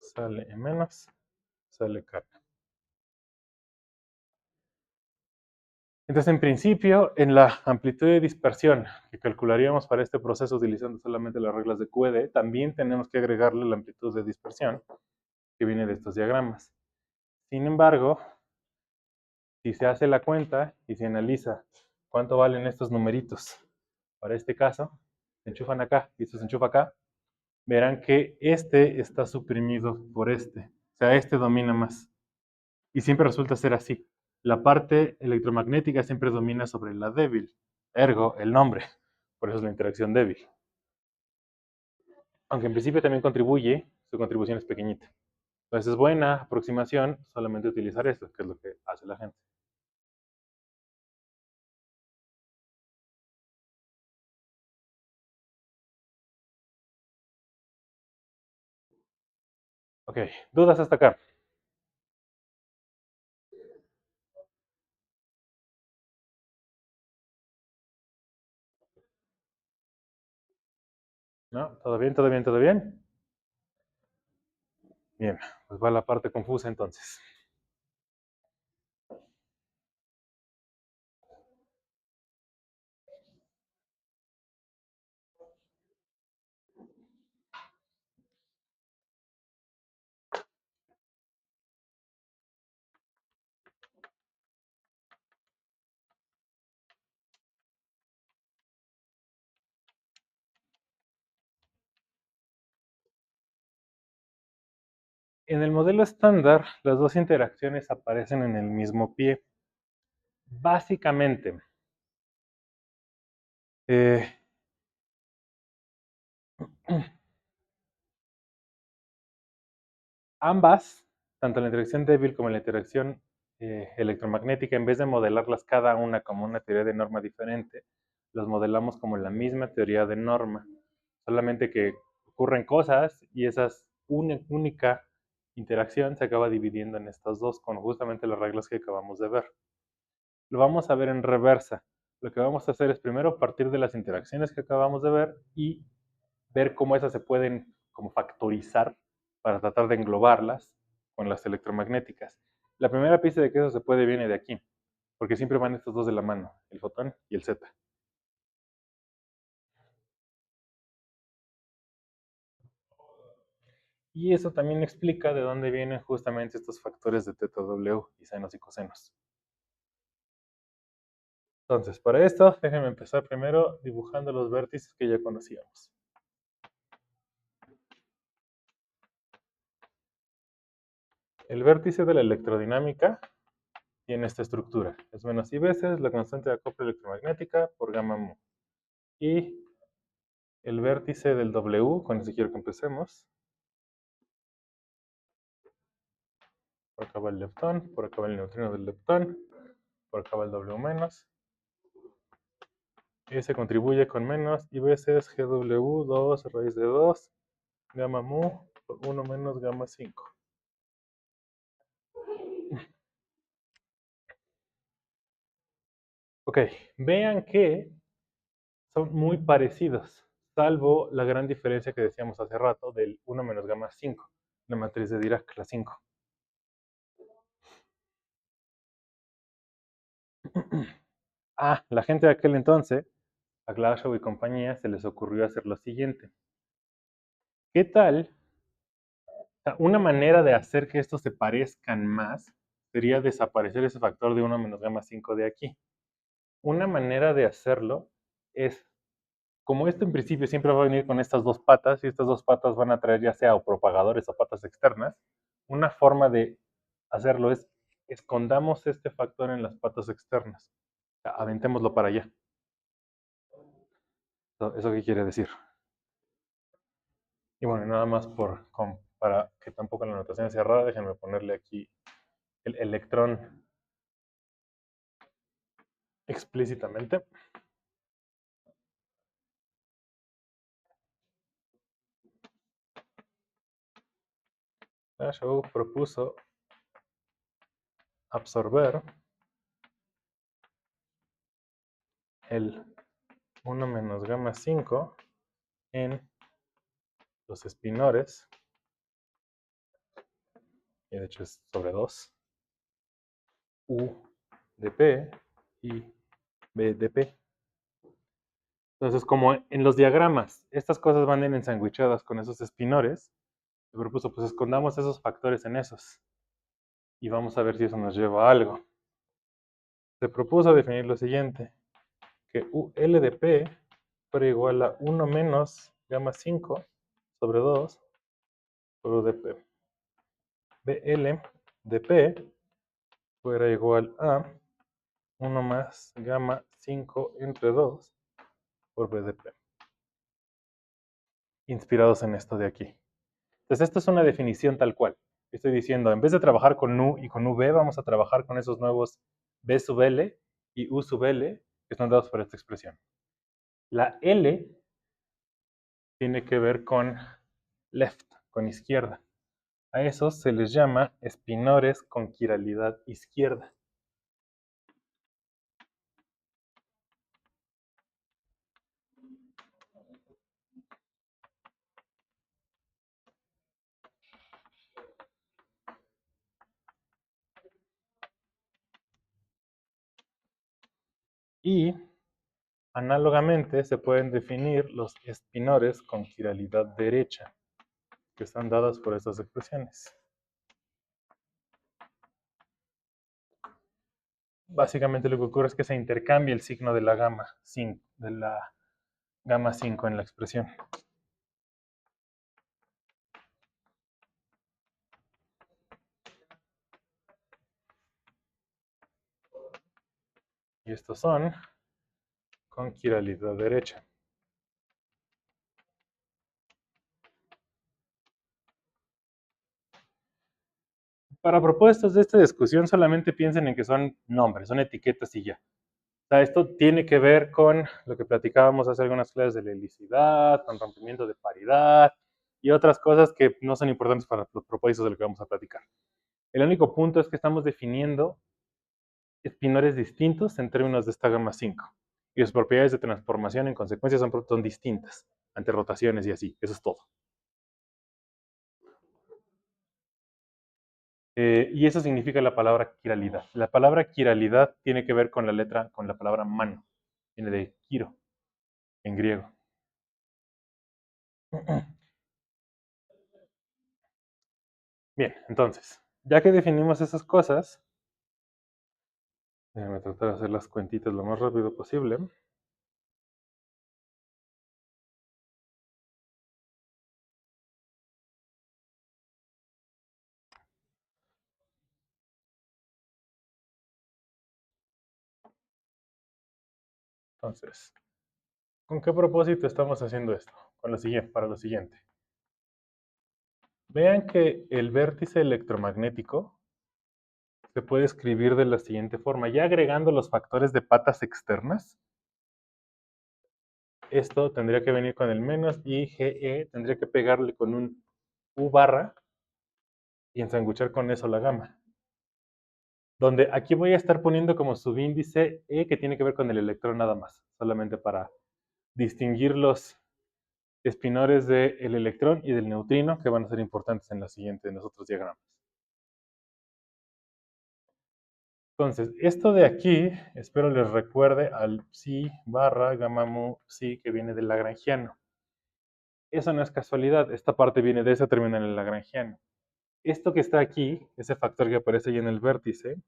S1: sale E menos, sale carga. Entonces, en principio, en la amplitud de dispersión que calcularíamos para este proceso utilizando solamente las reglas de QED, también tenemos que agregarle la amplitud de dispersión que viene de estos diagramas. Sin embargo, si se hace la cuenta y se analiza cuánto valen estos numeritos para este caso, se enchufan acá y esto se enchufa acá, verán que este está suprimido por este. O sea, este domina más. Y siempre resulta ser así. La parte electromagnética siempre domina sobre la débil. Ergo, el nombre. Por eso es la interacción débil. Aunque en principio también contribuye, su contribución es pequeñita. Entonces es buena aproximación solamente utilizar esto, que es lo que hace la gente. Ok, ¿dudas hasta acá? ¿No? ¿Todo bien, todo bien, todo bien? Bien, pues va la parte confusa entonces. En el modelo estándar, las dos interacciones aparecen en el mismo pie. Básicamente, eh, ambas, tanto la interacción débil como la interacción electromagnética, en vez de modelarlas cada una como una teoría de norma diferente, las modelamos como la misma teoría de norma. Solamente que ocurren cosas y esa única interacción se acaba dividiendo en estas dos con justamente las reglas que acabamos de ver. Lo vamos a ver en reversa. Lo que vamos a hacer es primero partir de las interacciones que acabamos de ver y ver cómo esas se pueden como factorizar para tratar de englobarlas con las electromagnéticas. La primera pista de que eso se puede viene de aquí, porque siempre van estos dos de la mano, el fotón y el Z. Y eso también explica de dónde vienen justamente estos factores de teta W y senos y cosenos. Entonces, para esto, déjenme empezar primero dibujando los vértices que ya conocíamos. El vértice de la electrodinámica tiene esta estructura. Es menos I veces la constante de acople electromagnética por gamma mu. Y el vértice del W, con ese quiero que empecemos. Por acá va el leptón, por acá va el neutrino del leptón, por acá va el W menos. Y se contribuye con menos I veces GW 2 raíz de 2 gamma mu por 1 menos gamma 5. Ok, vean que son muy parecidos, salvo la gran diferencia que decíamos hace rato del 1 menos gamma 5, la matriz de Dirac, la 5. La gente de aquel entonces, a Glasgow y compañía, se les ocurrió hacer lo siguiente. ¿Qué tal? Una manera de hacer que estos se parezcan más sería desaparecer ese factor de 1 menos gamma 5 de aquí. Una manera de hacerlo es, como esto en principio siempre va a venir con estas dos patas, y estas dos patas van a traer ya sea o propagadores o patas externas, una forma de hacerlo es escondamos este factor en las patas externas. O sea, aventémoslo para allá. ¿Eso qué quiere decir? Y bueno, nada más para que tampoco la notación sea rara, déjenme ponerle aquí el electrón explícitamente. Shaw propuso absorber el 1 menos gamma 5 en los espinores, y de hecho es sobre 2, U de P y B de P. Entonces, como en los diagramas, estas cosas van a ir ensanguichadas con esos espinores, se propuso, pues escondamos esos factores en esos. Y vamos a ver si eso nos lleva a algo. Se propuso definir lo siguiente, que UL de P fuera igual a 1 menos gamma 5 sobre 2 por U de P. BL de P fuera igual a 1 más gamma 5 entre 2 por B de P. Inspirados en esto de aquí. Entonces, esto es una definición tal cual. Estoy diciendo, en vez de trabajar con U y con V, vamos a trabajar con esos nuevos B sub L y U sub L que están dados por esta expresión. La L tiene que ver con left, con izquierda. A esos se les llama espinores con quiralidad izquierda. Y análogamente se pueden definir los espinores con quiralidad derecha, que están dadas por estas expresiones. Básicamente lo que ocurre es que se intercambia el signo de la gamma 5, en la expresión. Y estos son con quiralidad derecha. Para propuestas de esta discusión solamente piensen en que son nombres, son etiquetas y ya. O sea, esto tiene que ver con lo que platicábamos hace algunas clases de la helicidad, con rompimiento de paridad y otras cosas que no son importantes para los propósitos de lo que vamos a platicar. El único punto es que estamos definiendo espinores distintos en términos de esta gamma 5. Y sus propiedades de transformación en consecuencia son distintas ante rotaciones y así. Eso es todo. Y eso significa la palabra quiralidad. La palabra quiralidad tiene que ver con la palabra mano. Viene de quiro, en griego. Bien, entonces, ya que definimos esas cosas, déjenme tratar de hacer las cuentitas lo más rápido posible. Entonces, ¿con qué propósito estamos haciendo esto? Para lo siguiente. Vean que el vértice electromagnético se puede escribir de la siguiente forma, ya agregando los factores de patas externas. Esto tendría que venir con el menos IGE, tendría que pegarle con un U barra y ensanguchar con eso la gama. Donde aquí voy a estar poniendo como subíndice E, que tiene que ver con el electrón nada más, solamente para distinguir los espinores del electrón y del neutrino, que van a ser importantes en los otros diagramas. Entonces, esto de aquí, espero les recuerde al psi barra gamma mu psi que viene del lagrangiano. Eso no es casualidad, esta parte viene de ese término en el lagrangiano. Esto que está aquí, ese factor que aparece ahí en el vértice,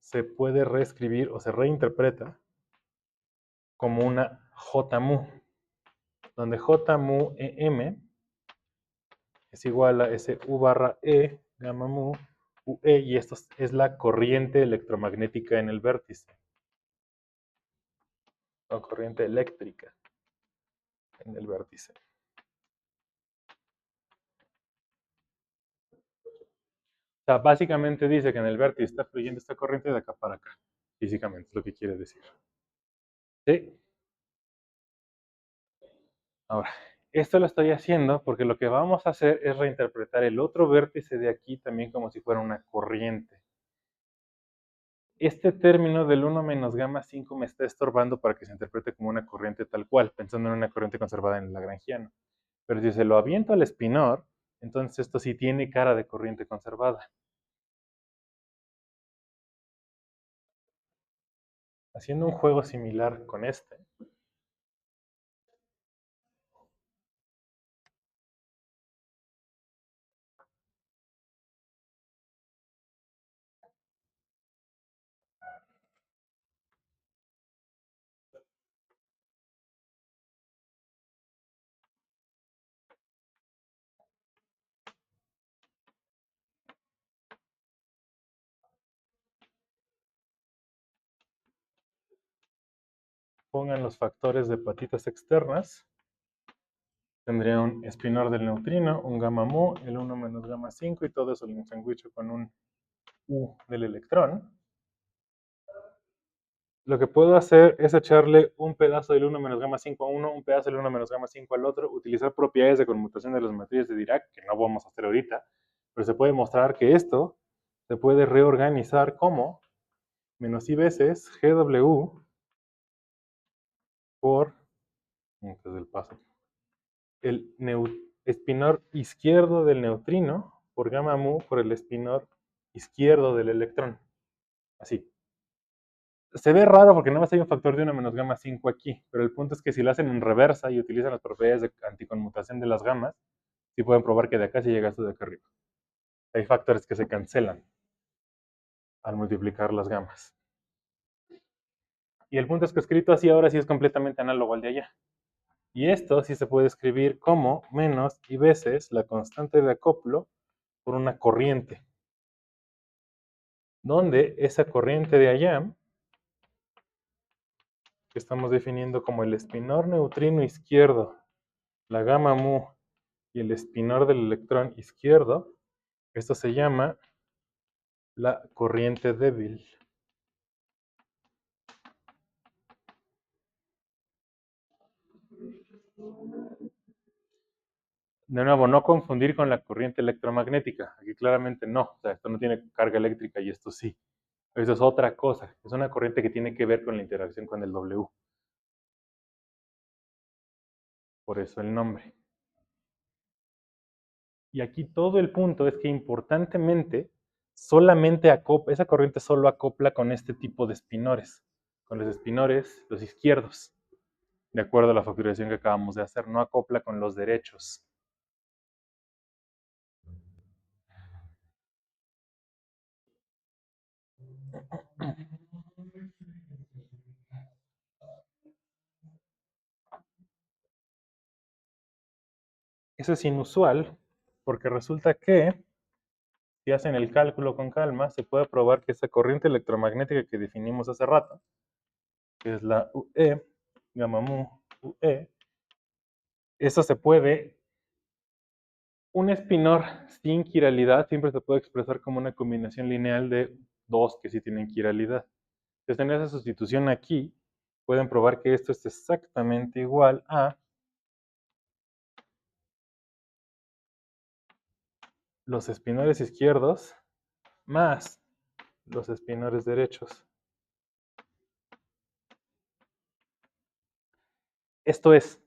S1: se puede reescribir o se reinterpreta como una J mu, donde J mu EM es igual a SU barra E, gamma mu, UE, y esto es la corriente electromagnética en el vértice, o corriente eléctrica en el vértice. O sea, básicamente dice que en el vértice está fluyendo esta corriente de acá para acá, físicamente, es lo que quiere decir. ¿Sí? Ahora, esto lo estoy haciendo porque lo que vamos a hacer es reinterpretar el otro vértice de aquí también como si fuera una corriente. Este término del 1 menos gamma 5 me está estorbando para que se interprete como una corriente tal cual, pensando en una corriente conservada en el lagrangiano. Pero si se lo aviento al espinor, entonces esto sí tiene cara de corriente conservada. Haciendo un juego similar con este, pongan los factores de patitas externas. Tendría un espinor del neutrino, un gamma mu, el 1 menos gamma 5 y todo eso lo ensanguicho con un U del electrón. Lo que puedo hacer es echarle un pedazo del 1 menos gamma 5 a uno, un pedazo del 1 menos gamma 5 al otro, utilizar propiedades de conmutación de las matrices de Dirac, que no vamos a hacer ahorita, pero se puede mostrar que esto se puede reorganizar como menos I veces GW por, antes del paso, el espinor izquierdo del neutrino por gamma mu por el espinor izquierdo del electrón. Así. Se ve raro porque nada más hay un factor de 1 menos gamma 5 aquí, pero el punto es que si lo hacen en reversa y utilizan las propiedades de anticonmutación de las gamas, sí pueden probar que de acá sí llega esto de acá arriba. Hay factores que se cancelan al multiplicar las gamas. Y el punto es que escrito así ahora sí es completamente análogo al de allá. Y esto sí se puede escribir como menos y veces la constante de acoplo por una corriente, donde esa corriente de allá, que estamos definiendo como el espinor neutrino izquierdo, la gamma mu y el espinor del electrón izquierdo, esto se llama la corriente débil. De nuevo, no confundir con la corriente electromagnética. Aquí claramente no. O sea, esto no tiene carga eléctrica y esto sí. Eso es otra cosa. Es una corriente que tiene que ver con la interacción con el W. Por eso el nombre. Y aquí todo el punto es que importantemente solamente acopla, esa corriente solo acopla con este tipo de espinores. Con los espinores, los izquierdos. De acuerdo a la factorización que acabamos de hacer, no acopla con los derechos. Eso es inusual porque resulta que si hacen el cálculo con calma, se puede probar que esa corriente electromagnética que definimos hace rato, que es la UE, gamma mu UE, eso se puede, un espinor sin quiralidad siempre se puede expresar como una combinación lineal de dos que sí tienen quiralidad. Entonces, en esa sustitución aquí, pueden probar que esto es exactamente igual a los espinores izquierdos más los espinores derechos. Esto es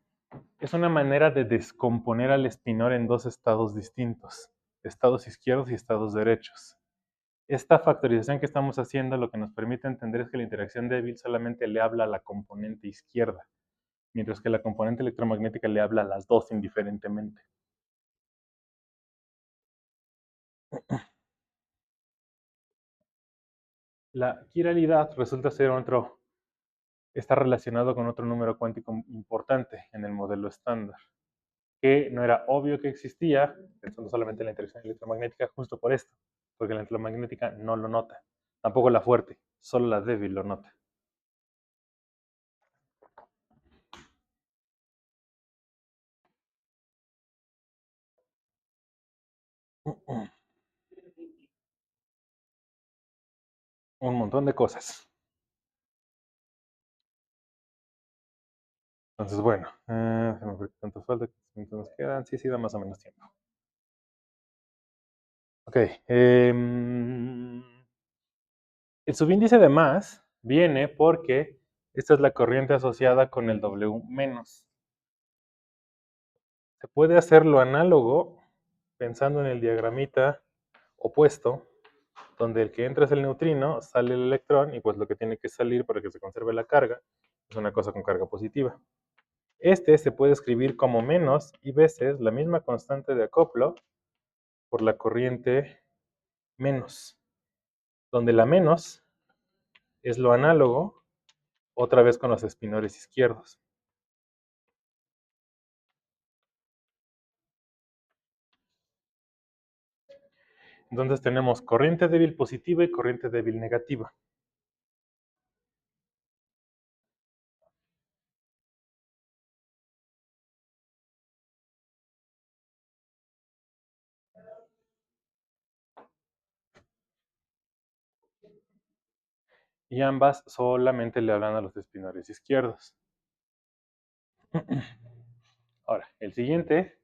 S1: una manera de descomponer al espinor en dos estados distintos, estados izquierdos y estados derechos. Esta factorización que estamos haciendo lo que nos permite entender es que la interacción débil solamente le habla a la componente izquierda, mientras que la componente electromagnética le habla a las dos indiferentemente. La quiralidad resulta ser está relacionado con otro número cuántico importante en el modelo estándar. que no era obvio que existía, pensando solamente en la interacción electromagnética, justo por esto, porque la electromagnética no lo nota, tampoco la fuerte, solo la débil lo nota. Un montón de cosas. Entonces, bueno, ¿cuánto falta? ¿Cuánto nos quedan? Sí, da más o menos tiempo. Ok. El subíndice de más viene porque esta es la corriente asociada con el W menos. Se puede hacer lo análogo pensando en el diagramita opuesto, donde el que entra es el neutrino, sale el electrón y pues lo que tiene que salir para que se conserve la carga es una cosa con carga positiva. Este se puede escribir como menos y veces la misma constante de acoplo por la corriente menos, donde la menos es lo análogo otra vez con los espinores izquierdos. Entonces tenemos corriente débil positiva y corriente débil negativa. Y ambas solamente le hablan a los espinores izquierdos. Ahora, el siguiente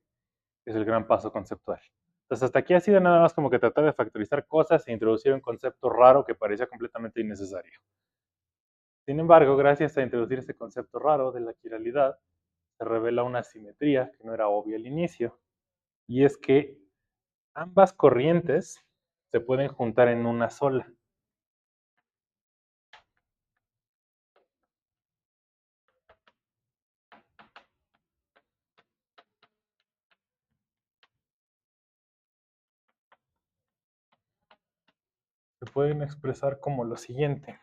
S1: es el gran paso conceptual. Entonces, hasta aquí ha sido nada más como que tratar de factorizar cosas e introducir un concepto raro que parecía completamente innecesario. Sin embargo, gracias a introducir este concepto raro de la quiralidad, se revela una simetría que no era obvia al inicio, y es que ambas corrientes se pueden juntar en una sola. Se pueden expresar como lo siguiente,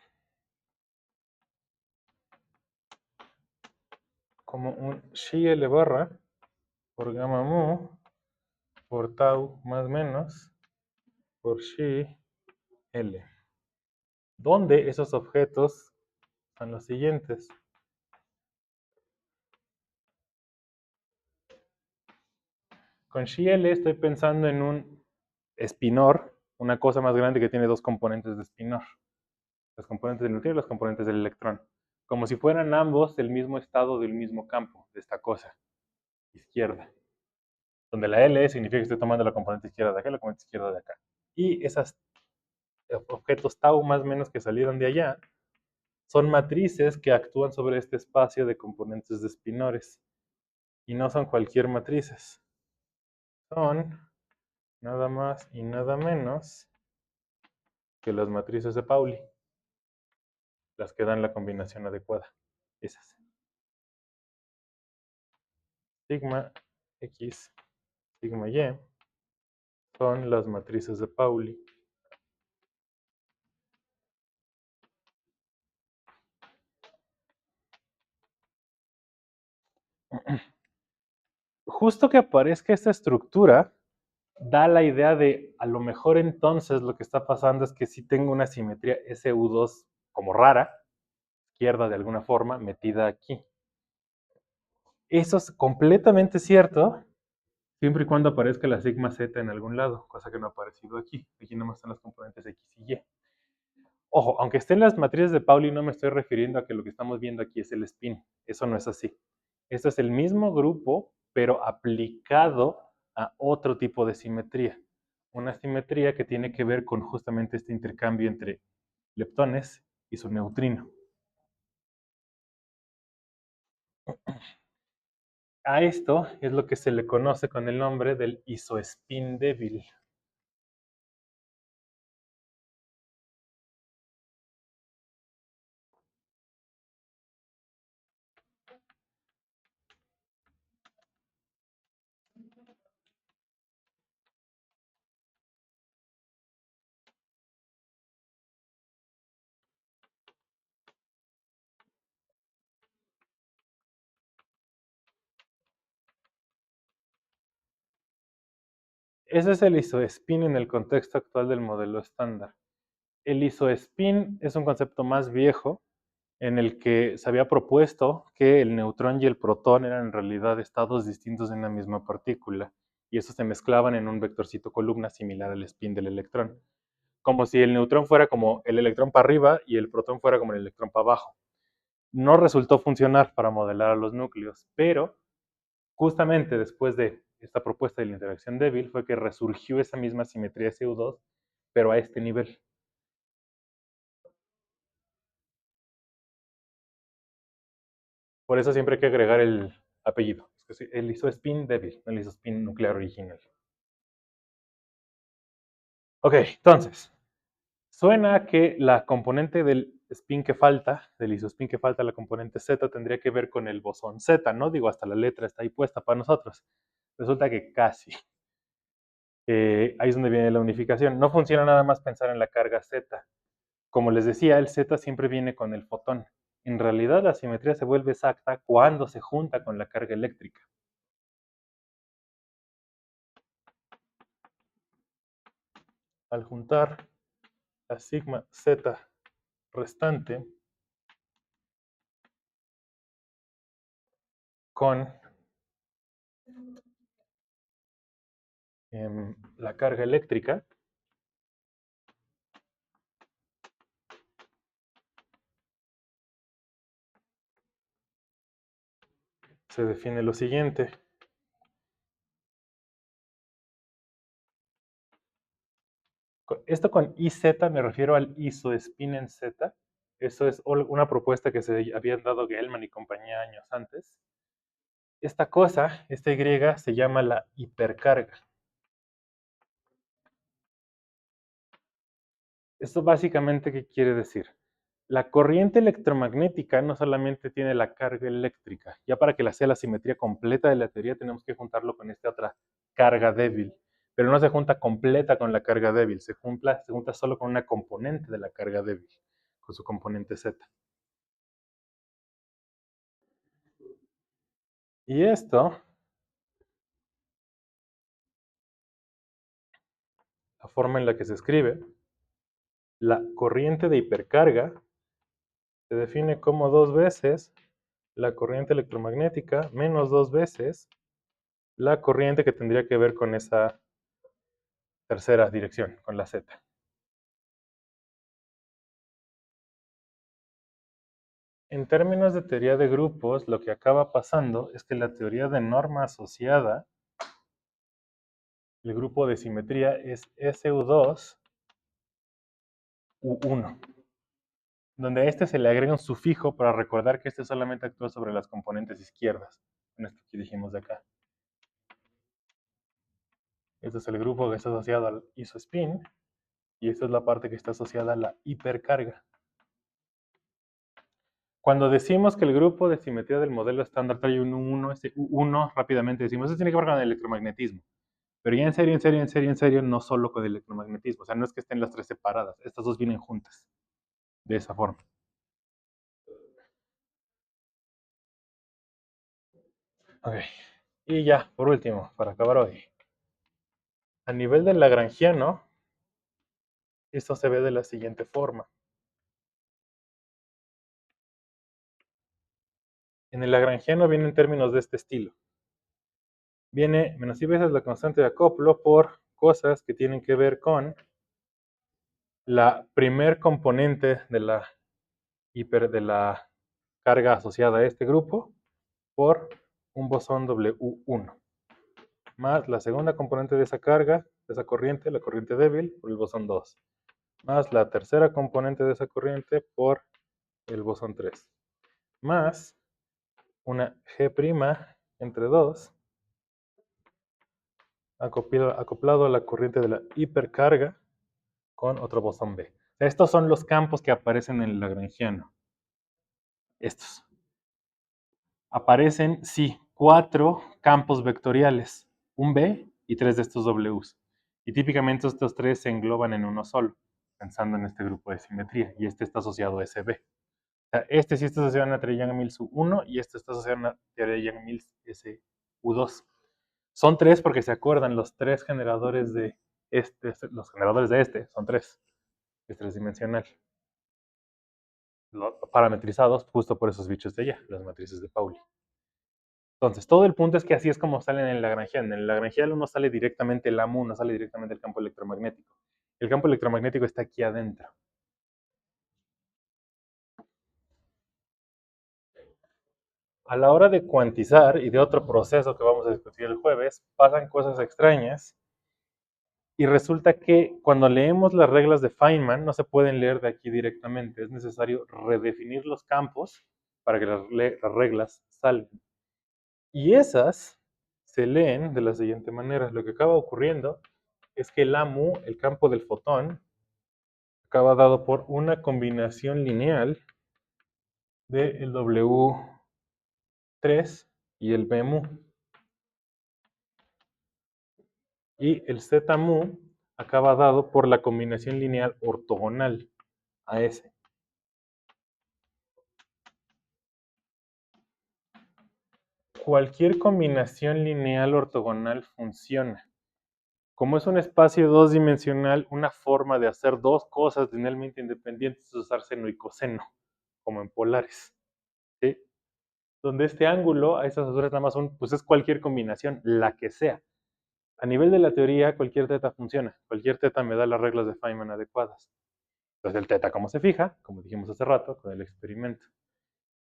S1: como un xi L barra por gamma mu por tau más menos por xi L, donde esos objetos son los siguientes. Con xi L estoy pensando en un espinor, una cosa más grande que tiene dos componentes de espinor, los componentes del neutrino y los componentes del electrón, como si fueran ambos del mismo estado del mismo campo de esta cosa, izquierda, donde la L significa que estoy tomando la componente izquierda de acá y la componente izquierda de acá. Y esos objetos tau más o menos que salieron de allá son matrices que actúan sobre este espacio de componentes de espinores. Y no son cualquier matrices. Son nada más y nada menos que las matrices de Pauli, las que dan la combinación adecuada. Esas. Sigma X, sigma Y son las matrices de Pauli. Justo que aparezca esta estructura, da la idea de, a lo mejor entonces lo que está pasando es que sí tengo una simetría SU2 como rara, izquierda de alguna forma, metida aquí. Eso es completamente cierto, siempre y cuando aparezca la sigma Z en algún lado, cosa que no ha aparecido aquí. Aquí nomás están las componentes X y Y. Ojo, aunque estén las matrices de Pauli, no me estoy refiriendo a que lo que estamos viendo aquí es el spin. Eso no es así. Esto es el mismo grupo, pero aplicado a otro tipo de simetría. Una simetría que tiene que ver con justamente este intercambio entre leptones y su neutrino. A esto es lo que se le conoce con el nombre del isospin débil. Ese es el isospin en el contexto actual del modelo estándar. El isospin es un concepto más viejo en el que se había propuesto que el neutrón y el protón eran en realidad estados distintos de una misma partícula, y esos se mezclaban en un vectorcito columna similar al spin del electrón, como si el neutrón fuera como el electrón para arriba y el protón fuera como el electrón para abajo. No resultó funcionar para modelar a los núcleos, pero justamente después de esta propuesta de la interacción débil fue que resurgió esa misma simetría SU2, pero a este nivel. Por eso siempre hay que agregar el apellido. El isospin débil, no el isospin nuclear original. Ok, entonces, suena que la componente del spin que falta, del isospin que falta, la componente Z, tendría que ver con el bosón Z, ¿no? Digo, hasta la letra está ahí puesta para nosotros. Resulta que casi. Ahí es donde viene la unificación. No funciona nada más pensar en la carga Z. Como les decía, el Z siempre viene con el fotón. En realidad la simetría se vuelve exacta cuando se junta con la carga eléctrica. Al juntar la sigma Z restante con la carga eléctrica, se define lo siguiente. Esto con IZ me refiero al isospin en Z. Eso es una propuesta que se habían dado Gell-Mann y compañía años antes. Esta cosa, esta Y, se llama la hipercarga. Esto básicamente, ¿qué quiere decir? La corriente electromagnética no solamente tiene la carga eléctrica. Ya para que sea la simetría completa de la teoría tenemos que juntarlo con esta otra carga débil. Pero no se junta completa con la carga débil, se junta solo con una componente de la carga débil, con su componente Z. Y esto, la forma en la que se escribe, la corriente de hipercarga se define como 2 veces la corriente electromagnética menos 2 veces la corriente que tendría que ver con esa tercera dirección, con la Z. En términos de teoría de grupos, lo que acaba pasando es que la teoría de norma asociada, el grupo de simetría es SU2 U1, donde a este se le agrega un sufijo para recordar que este solamente actúa sobre las componentes izquierdas, en esto que dijimos de acá. Este es el grupo que está asociado al isospin, y esta es la parte que está asociada a la hipercarga. Cuando decimos que el grupo de simetría del modelo estándar trae un 1, ese 1 rápidamente decimos, eso tiene que ver con el electromagnetismo. Pero ya en serio, no solo con el electromagnetismo. O sea, no es que estén las tres separadas. Estas dos vienen juntas. De esa forma. Ok. Y ya, por último, para acabar hoy. A nivel del lagrangiano, esto se ve de la siguiente forma. En el lagrangiano viene en términos de este estilo. Viene menos i veces la constante de acoplo por cosas que tienen que ver con la primer componente de la carga asociada a este grupo por un bosón W1, más la segunda componente de esa carga, de esa corriente, la corriente débil, por el bosón 2, más la tercera componente de esa corriente por el bosón 3, más una G' entre 2, acoplado a la corriente de la hipercarga con otro bosón B. Estos son los campos que aparecen en el lagrangiano. Estos. Aparecen, sí, 4 campos vectoriales, un B y 3 de estos Ws. Y típicamente estos 3 se engloban en uno solo, pensando en este grupo de simetría, y este está asociado a SB. O sea, este sí está asociado a una teoría Yang-Mills U1 y este está asociado a una teoría Yang-Mills SU2. Son tres porque se acuerdan, los tres generadores de los generadores de son tres. Es tridimensional. Parametrizados justo por esos bichos de allá, las matrices de Pauli. Entonces, todo el punto es que así es como salen en el Lagrangiano. En el Lagrangiano no sale directamente el AMU, no sale directamente el campo electromagnético. El campo electromagnético está aquí adentro. A la hora de cuantizar y de otro proceso que vamos a discutir el jueves, pasan cosas extrañas y resulta que cuando leemos las reglas de Feynman no se pueden leer de aquí directamente. Es necesario redefinir los campos para que las reglas salgan. Y esas se leen de la siguiente manera. Lo que acaba ocurriendo es que el AMU, el campo del fotón, acaba dado por una combinación lineal del W3 y el BMU. Y el ZMU acaba dado por la combinación lineal ortogonal a S. Cualquier combinación lineal ortogonal funciona. Como es un espacio dos-dimensional, una forma de hacer dos cosas linealmente independientes es usar seno y coseno, como en polares. ¿Sí? Donde este ángulo a esas alturas nada más pues es cualquier combinación, la que sea. A nivel de la teoría, cualquier teta funciona. Cualquier teta me da las reglas de Feynman adecuadas. Entonces el teta, ¿cómo se fija? Como dijimos hace rato, con el experimento.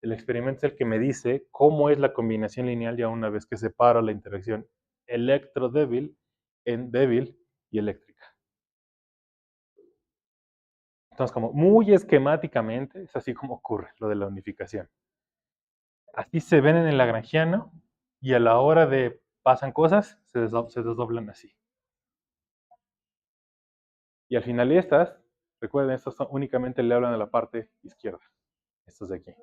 S1: El experimento es el que me dice cómo es la combinación lineal ya una vez que separo la interacción electrodébil en débil y eléctrica. Entonces, como muy esquemáticamente, es así como ocurre lo de la unificación. Así se ven en el lagrangiano y a la hora de pasan cosas, se desdoblan así. Y al final estas, recuerden, estos únicamente le hablan a la parte izquierda. Estos de aquí.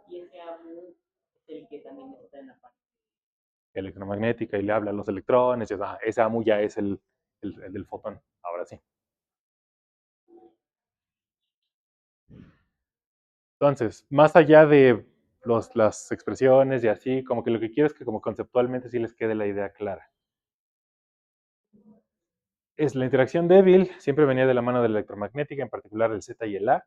S3: Y ese AMU es el que también está en la parte
S1: electromagnética y le habla a los electrones. Y, ese AMU ya es el del fotón. Ahora sí. Entonces, más allá de las expresiones y así, como que lo que quiero es que como conceptualmente sí les quede la idea clara. Es la interacción débil, siempre venía de la mano de la electromagnética, en particular el Z y el A.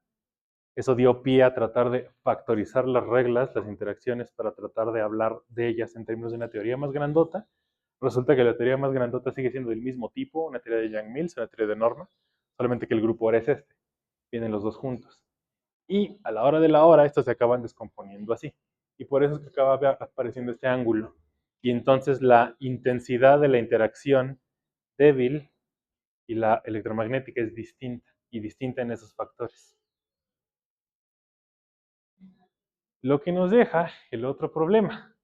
S1: Eso dio pie a tratar de factorizar las reglas, las interacciones, para tratar de hablar de ellas en términos de una teoría más grandota. Resulta que la teoría más grandota sigue siendo del mismo tipo, una teoría de Yang-Mills, una teoría de norma, solamente que el grupo ahora es este. Vienen los dos juntos. Y a la hora de la hora, estos se acaban descomponiendo así. Y por eso es que acaba apareciendo este ángulo. Y entonces la intensidad de la interacción débil y la electromagnética es distinta, y distinta en esos factores. Lo que nos deja el otro problema,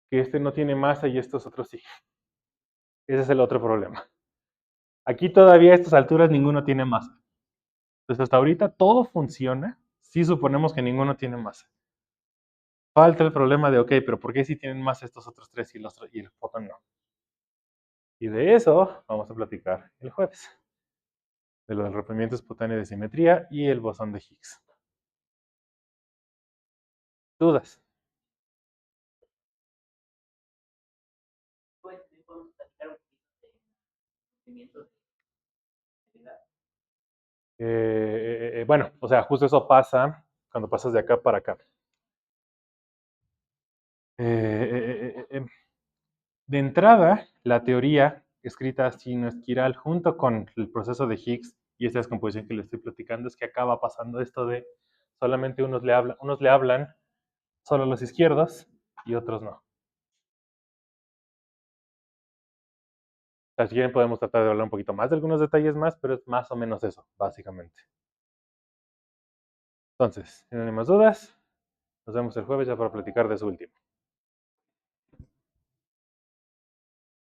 S1: que este no tiene masa y estos otros sí. Ese es el otro problema. Aquí todavía a estas alturas ninguno tiene masa. Entonces hasta ahorita todo funciona si suponemos que ninguno tiene masa. Falta el problema de, ok, pero ¿por qué si tienen masa estos otros tres y el fotón no? Y de eso vamos a platicar el jueves. De los rompimientos espontáneos de simetría y el bosón de Higgs. ¿Dudas?
S3: pues podemos platicar un poquito de movimientos de
S1: Bueno, o sea, justo eso pasa cuando pasas de acá para acá. De entrada, la teoría escrita sinoesquiral junto con el proceso de Higgs y esta descomposición que les estoy platicando es que acaba pasando esto de solamente unos le hablan solo a los izquierdos y otros no. O sea, si quieren podemos tratar de hablar un poquito más de algunos detalles más, pero es más o menos eso, básicamente. Entonces, si no hay más dudas, nos vemos el jueves ya para platicar de su último.